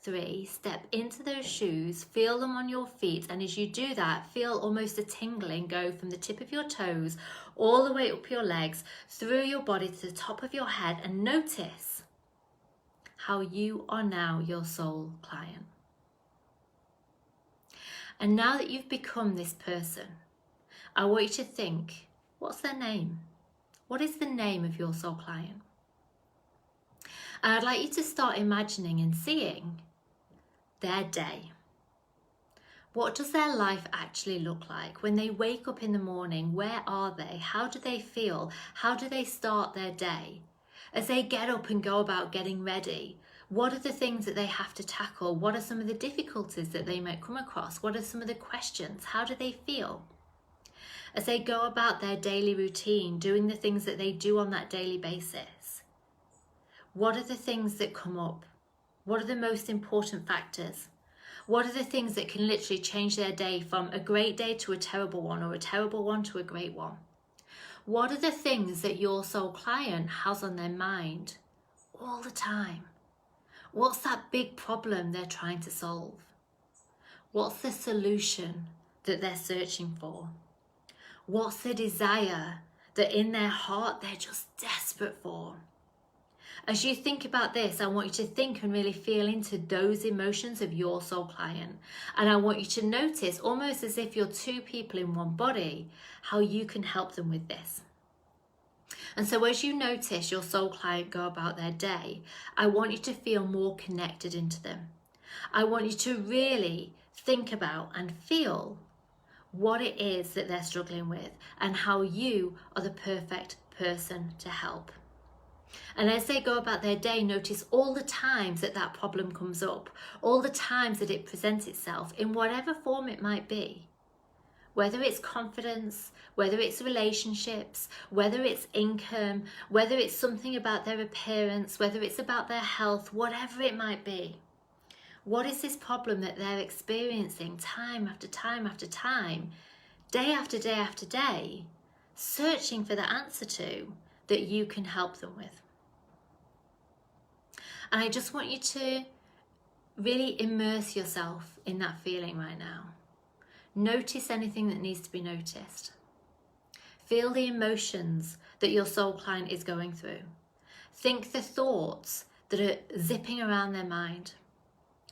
3, step into those shoes, feel them on your feet, and as you do that, feel almost a tingling go from the tip of your toes all the way up your legs, through your body to the top of your head, and notice how you are now your soul client. And now that you've become this person, I want you to think, what's their name? What is the name of your soul client? And I'd like you to start imagining and seeing their day. What does their life actually look like? When they wake up in the morning, where are they? How do they feel? How do they start their day? As they get up and go about getting ready, what are the things that they have to tackle? What are some of the difficulties that they might come across? What are some of the questions? How do they feel? As they go about their daily routine, doing the things that they do on that daily basis, what are the things that come up? What are the most important factors? What are the things that can literally change their day from a great day to a terrible one, or a terrible one to a great one? What are the things that your soul client has on their mind all the time? What's that big problem they're trying to solve? What's the solution that they're searching for? What's the desire that in their heart they're just desperate for? As you think about this, I want you to think and really feel into those emotions of your soul client. And I want you to notice, almost as if you're two people in one body, how you can help them with this. And so as you notice your soul client go about their day, I want you to feel more connected into them. I want you to really think about and feel what it is that they're struggling with and how you are the perfect person to help. And as they go about their day, notice all the times that that problem comes up, all the times that it presents itself in whatever form it might be. Whether it's confidence, whether it's relationships, whether it's income, whether it's something about their appearance, whether it's about their health, whatever it might be. What is this problem that they're experiencing time after time after time, day after day after day, searching for the answer to, that you can help them with? And I just want you to really immerse yourself in that feeling right now. Notice anything that needs to be noticed. Feel the emotions that your soul client is going through. Think the thoughts that are zipping around their mind.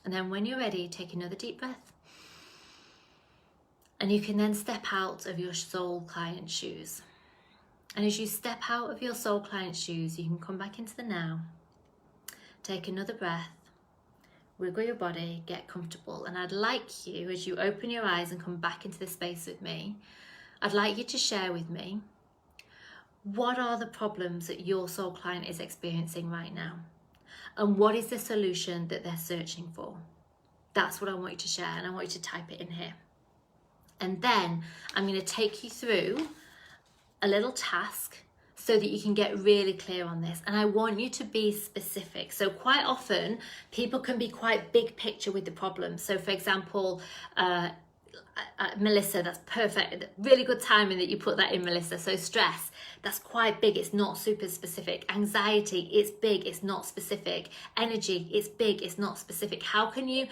And then when you're ready, take another deep breath. And you can then step out of your soul client's shoes. And as you step out of your soul client's shoes, you can come back into the now. Take another breath, wiggle your body, get comfortable. And I'd like you, as you open your eyes and come back into the space with me, I'd like you to share with me, what are the problems that your soul client is experiencing right now? And what is the solution that they're searching for? That's what I want you to share, and I want you to type it in here. And then I'm going to take you through a little task so that you can get really clear on this. And I want you to be specific. So quite often people can be quite big picture with the problem. So for example, Melissa, that's perfect. Really good timing that you put that in, Melissa. So stress, that's quite big. It's not super specific. Anxiety, it's big. It's not specific. Energy, it's big. It's not specific. How can you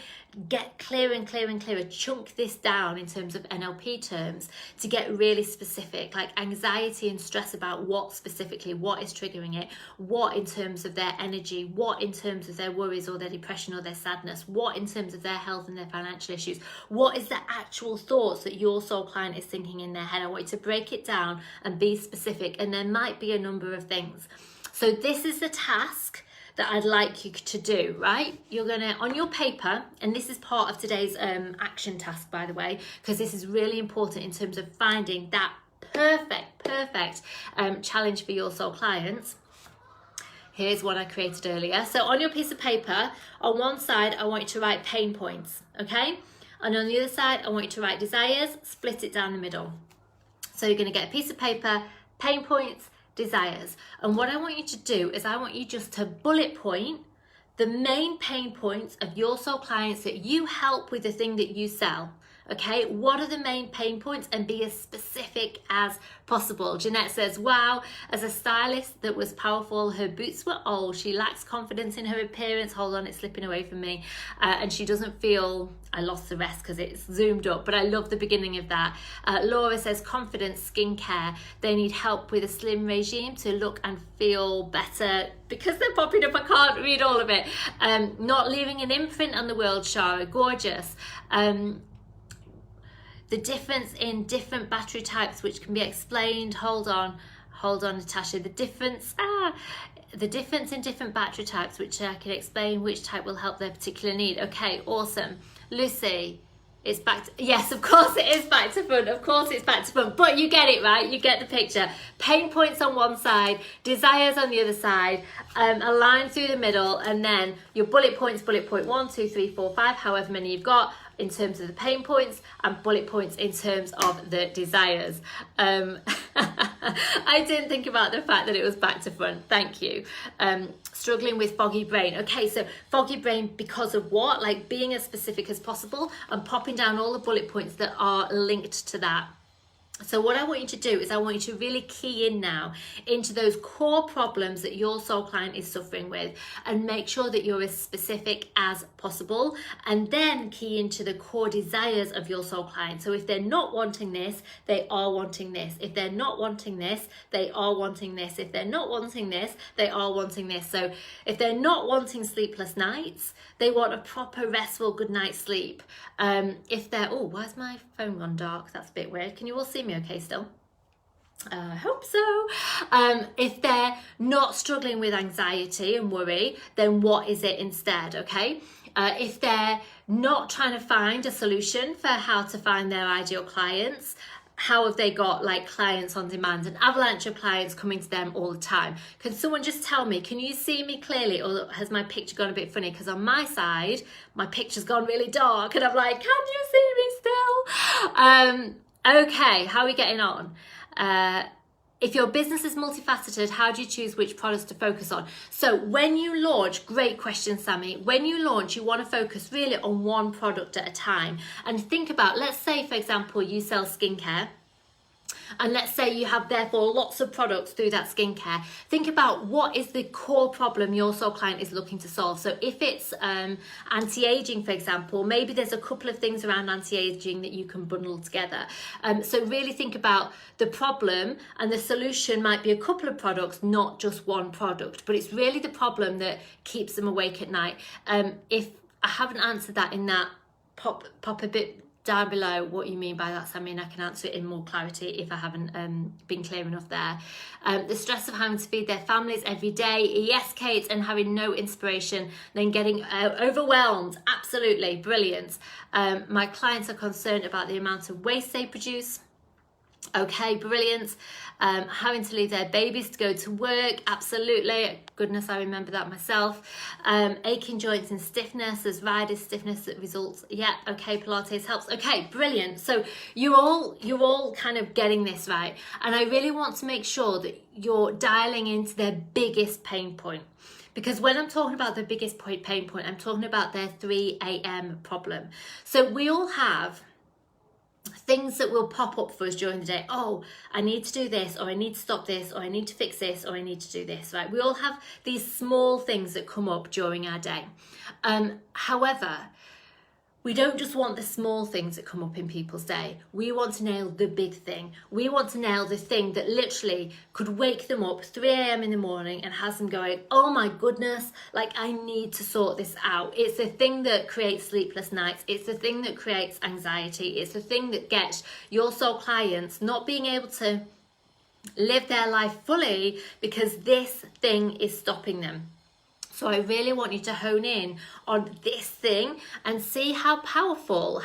get clearer and clearer and clearer? Chunk this down in terms of NLP terms to get really specific, like anxiety and stress about what specifically, what is triggering it, what in terms of their energy, what in terms of their worries or their depression or their sadness, what in terms of their health and their financial issues, what is the actual thoughts that your soul client is thinking in their head. I want you to break it down and be specific, and there might be a number of things. So this is the task that I'd like you to do, right? You're gonna, on your paper, and this is part of today's action task, by the way, because this is really important in terms of finding that perfect challenge for your soul clients. Here's what I created earlier. So on your piece of paper, on one side, I want you to write pain points, okay? And on the other side, I want you to write desires, split it down the middle. So you're gonna get a piece of paper, pain points, desires. And what I want you to do is I want you just to bullet point the main pain points of your soul clients that you help with the thing that you sell. Okay, what are the main pain points, and be as specific as possible. Jeanette says, wow, as a stylist that was powerful, her boots were old, she lacks confidence in her appearance, hold on, it's slipping away from me, and she doesn't feel, I lost the rest because it's zoomed up, but I love the beginning of that. Laura says, confidence, skincare, they need help with a slim regime to look and feel better. Because they're popping up, I can't read all of it. Not leaving an imprint on the world, Shara, gorgeous. The difference in different battery types, which can be explained. Hold on, Natasha. The difference in different battery types, which I can explain which type will help their particular need. Okay, awesome. Lucy, it's back to, yes, of course it is back to front. Of course it's back to front, but you get it, right? You get the picture. Pain points on one side, desires on the other side, a line through the middle, and then your bullet points, bullet point 1, 2, 3, 4, 5, however many you've got, in terms of the pain points, and bullet points in terms of the desires. I didn't think about the fact that it was back to front. Thank you. Struggling with foggy brain. Okay, so foggy brain because of what? Like being as specific as possible and popping down all the bullet points that are linked to that. So what I want you to do is I want you to really key in now into those core problems that your soul client is suffering with, and make sure that you're as specific as possible, and then key into the core desires of your soul client. So if they're not wanting this, they are wanting this. If they're not wanting this, they are wanting this. If they're not wanting this, they are wanting this. So if they're not wanting sleepless nights, they want a proper restful good night's sleep. If they're, oh, why's my phone gone dark? That's a bit weird. Can you all see me okay still? I hope so. If they're not struggling with anxiety and worry, then what is it instead? Okay. If they're not trying to find a solution for how to find their ideal clients, how have they got like clients on demand, an avalanche of clients coming to them all the time? Can someone just tell me, can you see me clearly, or has my picture gone a bit funny? Because on my side, my picture's gone really dark and I'm like, can you see me still? Okay, how are we getting on? If your business is multifaceted, how do you choose which products to focus on? So when you launch, great question, Sammy. When you launch, you want to focus really on one product at a time. And think about, let's say, for example, you sell skincare. And let's say you have therefore lots of products through that skincare. Think about what is the core problem your soul client is looking to solve. So if it's anti-aging, for example, maybe there's a couple of things around anti-aging that you can bundle together. So really think about the problem, and the solution might be a couple of products, not just one product, but it's really the problem that keeps them awake at night. If I haven't answered that in that, pop a bit down below what you mean by that, Sammy, and I can answer it in more clarity if I haven't been clear enough there. The stress of having to feed their families every day, yes, Kate, and having no inspiration, then getting overwhelmed. Absolutely, brilliant. My clients are concerned about the amount of waste they produce. Okay, brilliant. Having to leave their babies to go to work, absolutely. Goodness, I remember that myself. Aching joints and stiffness, as riders stiffness that results. Yeah, okay, Pilates helps. Okay, brilliant. So you're all kind of getting this right, and I really want to make sure that you're dialing into their biggest pain point. Because when I'm talking about the biggest pain point, I'm talking about their 3 a.m. problem. So we all have things that will pop up for us during the day. Oh, I need to do this, or I need to stop this, or I need to fix this, or I need to do this, right? We all have these small things that come up during our day. However, we don't just want the small things that come up in people's day. We want to nail the big thing. We want to nail the thing that literally could wake them up 3 a.m. in the morning and has them going, oh my goodness, like I need to sort this out. It's the thing that creates sleepless nights. It's the thing that creates anxiety. It's the thing that gets your soul clients not being able to live their life fully because this thing is stopping them. So I really want you to hone in on this thing and see how powerful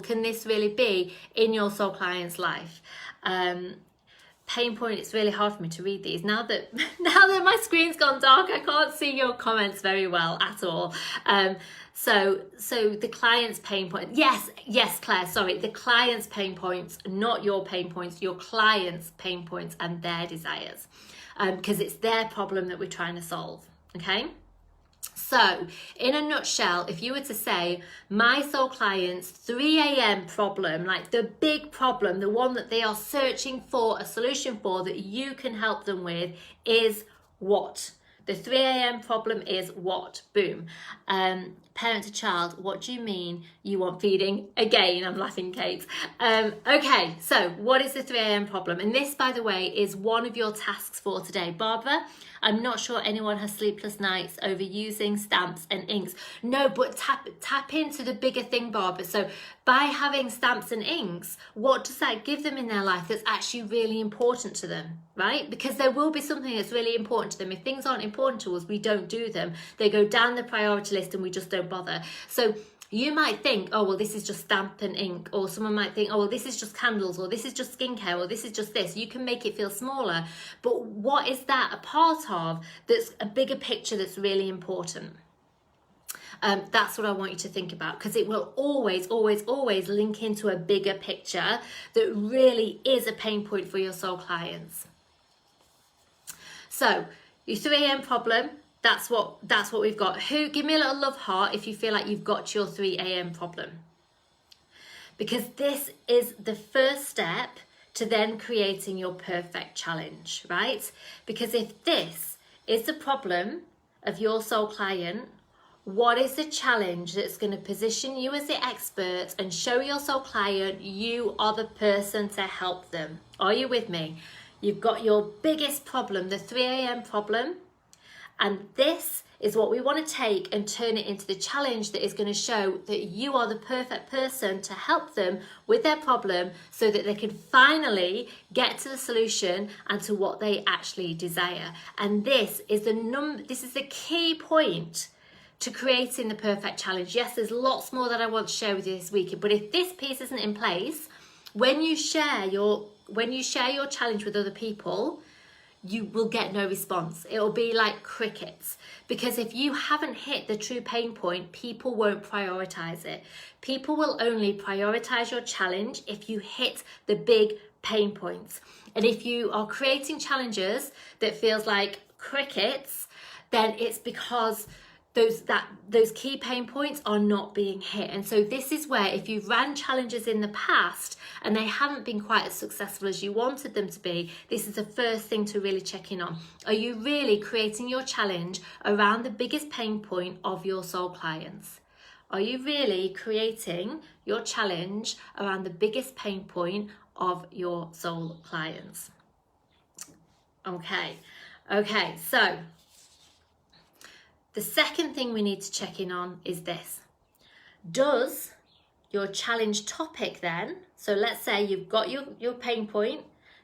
can this really be in your soul client's life. Pain point, it's really hard for me to read these. Now that my screen's gone dark, I can't see your comments very well at all. So the client's pain point, yes, Claire, sorry, the client's pain points, not your pain points, your client's pain points and their desires, because it's their problem that we're trying to solve. Okay, So, in a nutshell, if you were to say my soul clients' 3 a.m. problem, like the big problem, the one that they are searching for a solution for that you can help them with, is what? The 3 a.m. problem is what? Boom. Parent to child, what do you mean you want feeding? Again, I'm laughing, Kate. Okay, so what is the 3 a.m. problem? And this, by the way, is one of your tasks for today. Barbara, I'm not sure anyone has sleepless nights over using stamps and inks. No, but tap into the bigger thing, Barbara. So by having stamps and inks, what does that give them in their life that's actually really important to them, right? Because there will be something that's really important to them. If things aren't important to us, we don't do them. They go down the priority list and we just don't bother. So you might think, oh, well, this is just stamp and ink. Or someone might think, oh, well, this is just candles, or this is just skincare, or this is just this. You can make it feel smaller. But what is that a part of that's a bigger picture that's really important? That's what I want you to think about, because it will always, always, always link into a bigger picture that really is a pain point for your soul clients. So your 3 a.m. problem, that's what we've got. Give me a little love heart if you feel like you've got your 3 a.m. problem. Because this is the first step to then creating your perfect challenge, right? Because if this is the problem of your soul client, what is the challenge that's going to position you as the expert and show your soul client you are the person to help them? Are you with me? You've got your biggest problem, the 3 a.m. problem, and this is what we want to take and turn it into the challenge that is going to show that you are the perfect person to help them with their problem so that they can finally get to the solution and to what they actually desire. And this is the key point to creating the perfect challenge. Yes, there's lots more that I want to share with you this week, but if this piece isn't in place, when you share your challenge with other people, you will get no response. It'll be like crickets, because if you haven't hit the true pain point, people won't prioritize it. People will only prioritize your challenge if you hit the big pain points. And if you are creating challenges that feels like crickets, then it's because those key pain points are not being hit. And so this is where, if you've ran challenges in the past and they haven't been quite as successful as you wanted them to be, this is the first thing to really check in on. Are you really creating your challenge around the biggest pain point of your soul clients? Are you really creating your challenge around the biggest pain point of your soul clients? Okay, so the second thing we need to check in on is this. Does your challenge topic then, so let's say you've got your pain point,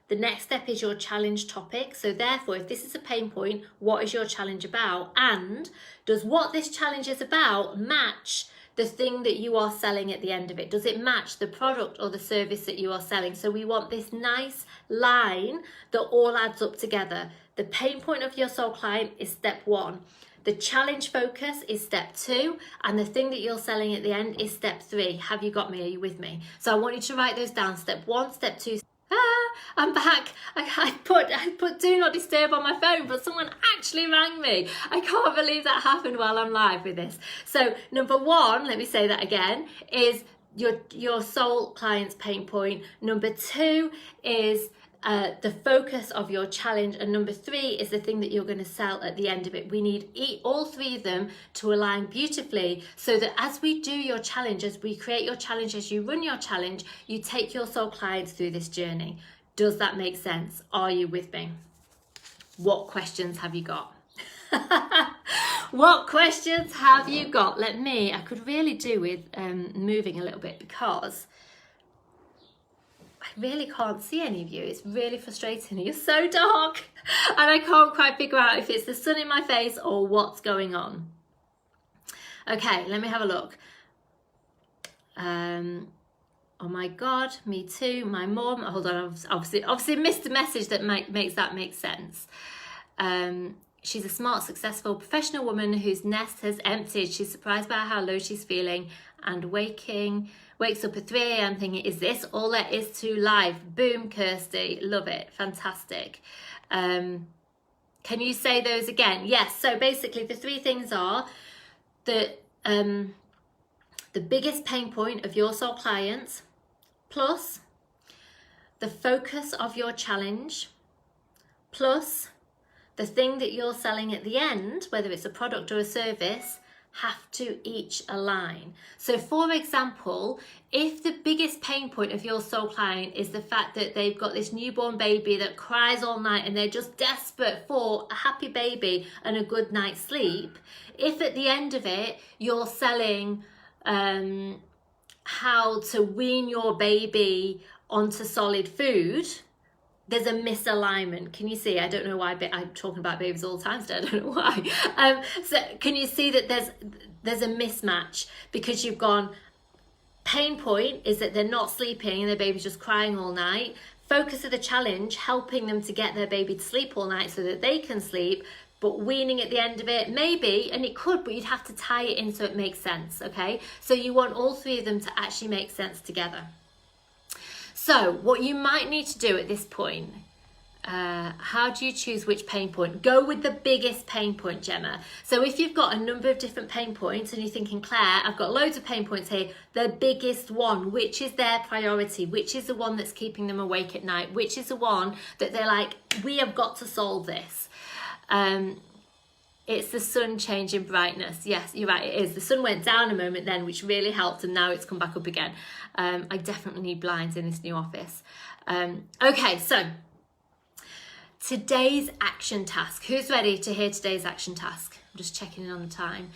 the next step is your challenge topic. So therefore, if this is a pain point, what is your challenge about? And does what this challenge is about match the thing that you are selling at the end of it? Does it match the product or the service that you are selling? So we want this nice line that all adds up together. The pain point of your soul client is step 1. The challenge focus is step 2, and the thing that you're selling at the end is step 3. Have you got me? Are you with me? So I want you to write those down. Step 1, step 2. I'm back. I put do not disturb on my phone, but someone actually rang me. I can't believe that happened while I'm live with this. So number 1, let me say that again, is your soul client's pain point. Number 2 is the focus of your challenge, and number 3 is the thing that you're going to sell at the end of it. We need all 3 of them to align beautifully, so that as we do your challenge, as we create your challenge, as you run your challenge, you take your soul clients through this journey. Does that make sense? Are you with me? What questions have you got? What questions have you got? I could really do with moving a little bit, because I really can't see any of you. It's really frustrating. You're so dark and I can't quite figure out if it's the sun in my face or what's going on. Okay, let me have a look. Oh my God, me too. My mom, hold on, I've obviously missed a message that makes that make sense. She's a smart, successful, professional woman whose nest has emptied. She's surprised by how low she's feeling and wakes up at 3 a.m. thinking, is this all there is to life? Boom, Kirsty, love it, fantastic. Can you say those again? Yes. So basically the three things are the biggest pain point of your soul clients, plus the focus of your challenge, plus the thing that you're selling at the end, whether it's a product or a service, have to each align. So for example, if the biggest pain point of your soul client is the fact that they've got this newborn baby that cries all night and they're just desperate for a happy baby and a good night's sleep, if at the end of it you're selling how to wean your baby onto solid food, there's a misalignment. Can you see? I don't know why, but I'm talking about babies all the time today. I don't know why. So can you see that there's a mismatch, because you've gone, pain point is that they're not sleeping and their baby's just crying all night. Focus of the challenge, helping them to get their baby to sleep all night so that they can sleep. But weaning at the end of it, maybe, and it could, but you'd have to tie it in so it makes sense, okay? So you want all three of them to actually make sense together. So what you might need to do at this point, how do you choose which pain point? Go with the biggest pain point, Gemma. So if you've got a number of different pain points and you're thinking, Claire, I've got loads of pain points here, the biggest one, which is their priority, which is the one that's keeping them awake at night, which is the one that they're like, we have got to solve this. It's the sun changing brightness. Yes, you're right, it is. The sun went down a moment then, which really helped, and now it's come back up again. I definitely need blinds in this new office. Okay, so today's action task. Who's ready to hear today's action task? I'm just checking in on the time.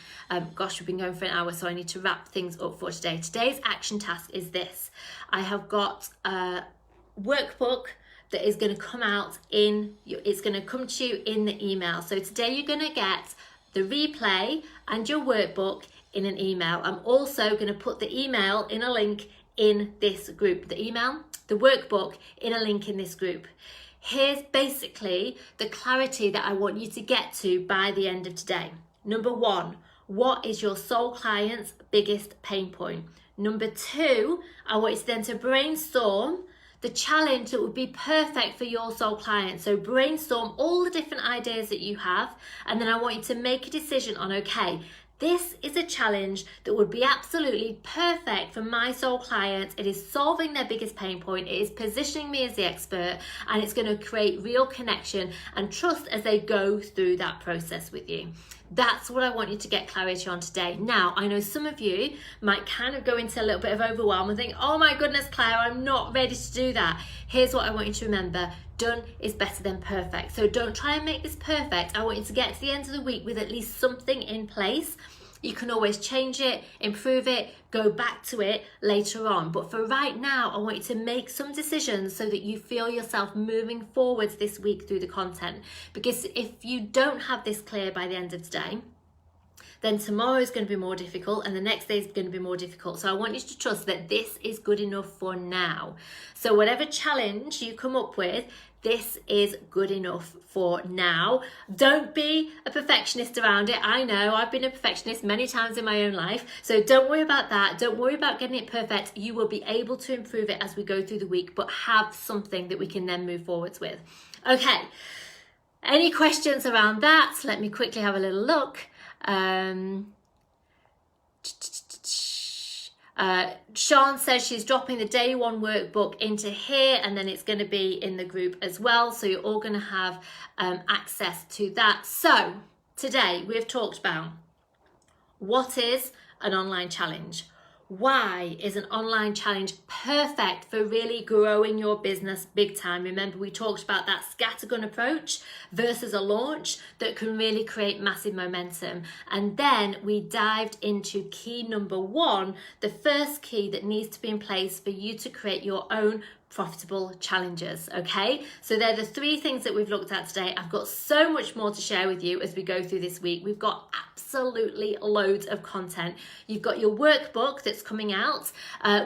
Gosh, we've been going for an hour, so I need to wrap things up for today. Today's action task is this. I have got a workbook that is going to come out it's going to come to you in the email. So today you're going to get the replay and your workbook in an email. I'm also going to put the email in a link in this group. The email, the workbook in a link in this group. Here's basically the clarity that I want you to get to by the end of today. Number one, what is your soul client's biggest pain point? Number two, I want you then to brainstorm the challenge that would be perfect for your soul client. So brainstorm all the different ideas that you have, and then I want you to make a decision on, okay, this is a challenge that would be absolutely perfect for my soul client. It is solving their biggest pain point. It is positioning me as the expert, and it's going to create real connection and trust as they go through that process with you. That's what I want you to get clarity on today. Now, I know some of you might kind of go into a little bit of overwhelm and think, oh my goodness, Claire, I'm not ready to do that. Here's what I want you to remember. Done is better than perfect. So don't try and make this perfect. I want you to get to the end of the week with at least something in place. You can always change it, improve it, go back to it later on. But for right now, I want you to make some decisions so that you feel yourself moving forwards this week through the content. Because if you don't have this clear by the end of today, then tomorrow is going to be more difficult and the next day is going to be more difficult. So I want you to trust that this is good enough for now. So whatever challenge you come up with, this is good enough for now. Don't be a perfectionist around it. I know I've been a perfectionist many times in my own life. So don't worry about that. Don't worry about getting it perfect. You will be able to improve it as we go through the week, but have something that we can then move forwards with. Okay. Any questions around that? Let me quickly have a little look. Sean says she's dropping the day one workbook into here, and then it's going to be in the group as well, so you're all going to have access to that. So today we've talked about what is an online challenge. Why is an online challenge perfect for really growing your business big time? Remember, we talked about that scattergun approach versus a launch that can really create massive momentum. And then we dived into key number one, the first key that needs to be in place for you to create your own profitable challenges. Okay, so they're the three things that we've looked at today. I've got so much more to share with you as we go through this week. We've got absolutely loads of content. You've got your workbook that's coming out.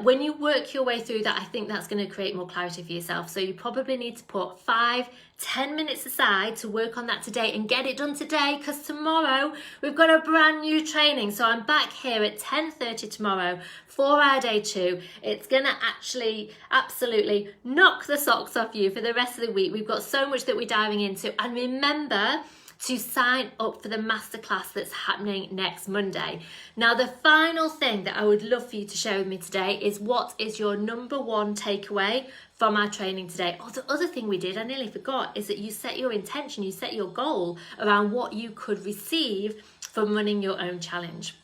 When you work your way through that, I think that's going to create more clarity for yourself. So you probably need to put 5, 10 minutes aside to work on that today and get it done today, because tomorrow we've got a brand new training. So I'm back here at 10:30 tomorrow for our day 2. It's gonna actually absolutely knock the socks off you for the rest of the week. We've got so much that we're diving into, and remember to sign up for the masterclass that's happening next Monday. Now, the final thing that I would love for you to share with me today is, what is your number one takeaway from our training today? Oh, the other thing we did, I nearly forgot, is that you set your intention, you set your goal around what you could receive from running your own challenge.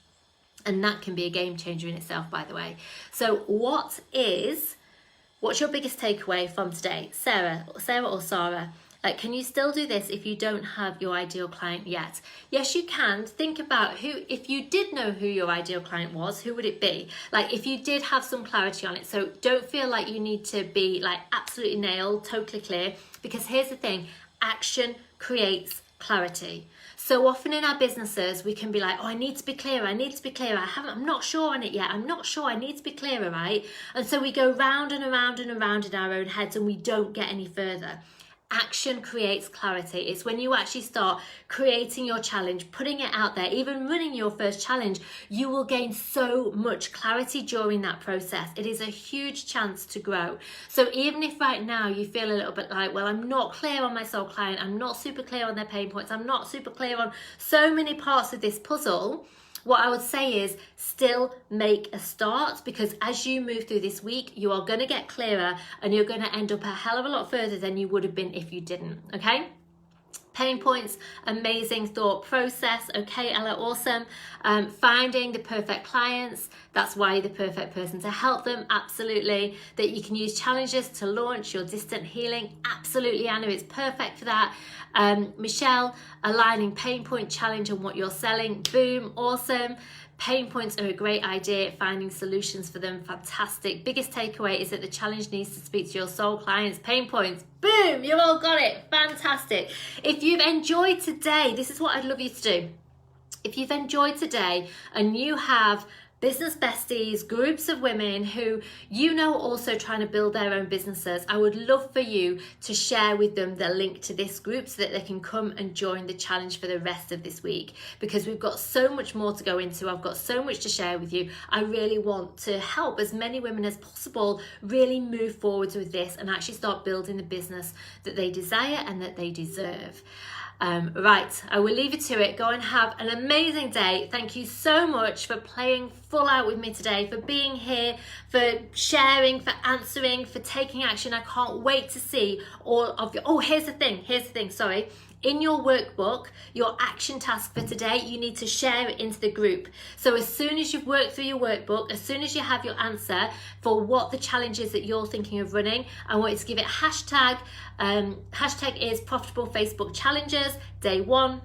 And that can be a game changer in itself, by the way. So what's your biggest takeaway from today? Sarah or Sarah? Can you still do this if you don't have your ideal client yet? Yes, you can. Think about if you did know who your ideal client was, who would it be? Like, if you did have some clarity on it. So don't feel like you need to be like absolutely nailed, totally clear, because here's the thing, action creates clarity. So often in our businesses, we can be like, oh, I need to be clearer, I'm not sure on it yet, I need to be clearer, right? And so we go round and around and around in our own heads and we don't get any further. Action creates clarity. It's when you actually start creating your challenge, putting it out there, even running your first challenge, you will gain so much clarity during that process. It is a huge chance to grow. So even if right now you feel a little bit like, well, I'm not clear on my soul client, I'm not super clear on their pain points, I'm not super clear on so many parts of this puzzle, what I would say is still make a start, because as you move through this week, you are going to get clearer and you're going to end up a hell of a lot further than you would have been if you didn't, okay? Pain points, amazing thought process. Okay, Ella, awesome. Finding the perfect clients, that's why you're the perfect person to help them, absolutely. That you can use challenges to launch your distant healing, absolutely, Anna, it's perfect for that. Michelle, aligning pain point challenge on what you're selling, boom, awesome. Pain points are a great idea, finding solutions for them, fantastic. Biggest takeaway is that the challenge needs to speak to your soul clients' pain points. Boom, you all got it, fantastic. If you've enjoyed today, this is what I'd love you to do. If you've enjoyed today and you have business besties, groups of women who you know are also trying to build their own businesses, I would love for you to share with them the link to this group so that they can come and join the challenge for the rest of this week, because we've got so much more to go into. I've got so much to share with you. I really want to help as many women as possible really move forwards with this and actually start building the business that they desire and that they deserve. Right, I will leave you to it. Go and have an amazing day. Thank you so much for playing full out with me today, for being here, for sharing, for answering, for taking action. I can't wait to see all of your... Oh, here's the thing, sorry. In your workbook, your action task for today, you need to share it into the group. So as soon as you've worked through your workbook, as soon as you have your answer for what the challenge is that you're thinking of running, I want you to give it hashtag. Hashtag is profitable Facebook challenges, day 1.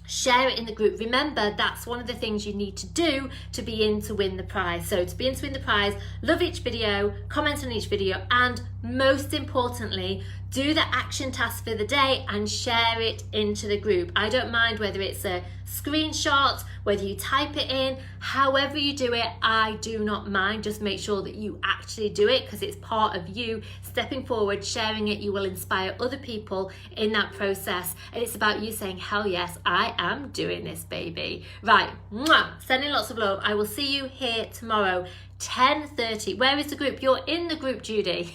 Share it in the group. Remember, that's one of the things you need to do to be in to win the prize. So to be in to win the prize, love each video, comment on each video, and most importantly, do the action task for the day and share it into the group. I don't mind whether it's a screenshot, whether you type it in, however you do it, I do not mind. Just make sure that you actually do it, because it's part of you stepping forward, sharing it. You will inspire other people in that process, and it's about you saying, hell yes, I am doing this, baby. Right, mwah, sending lots of love. I will see you here tomorrow, 10:30. Where is the group? You're in the group, Judy.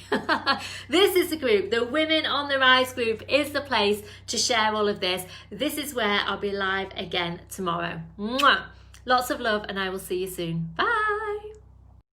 This is the group. The Women on the Rise group is the place to share all of this. This is where I'll be live again tomorrow. Mwah. Lots of love, and I will see you soon. Bye.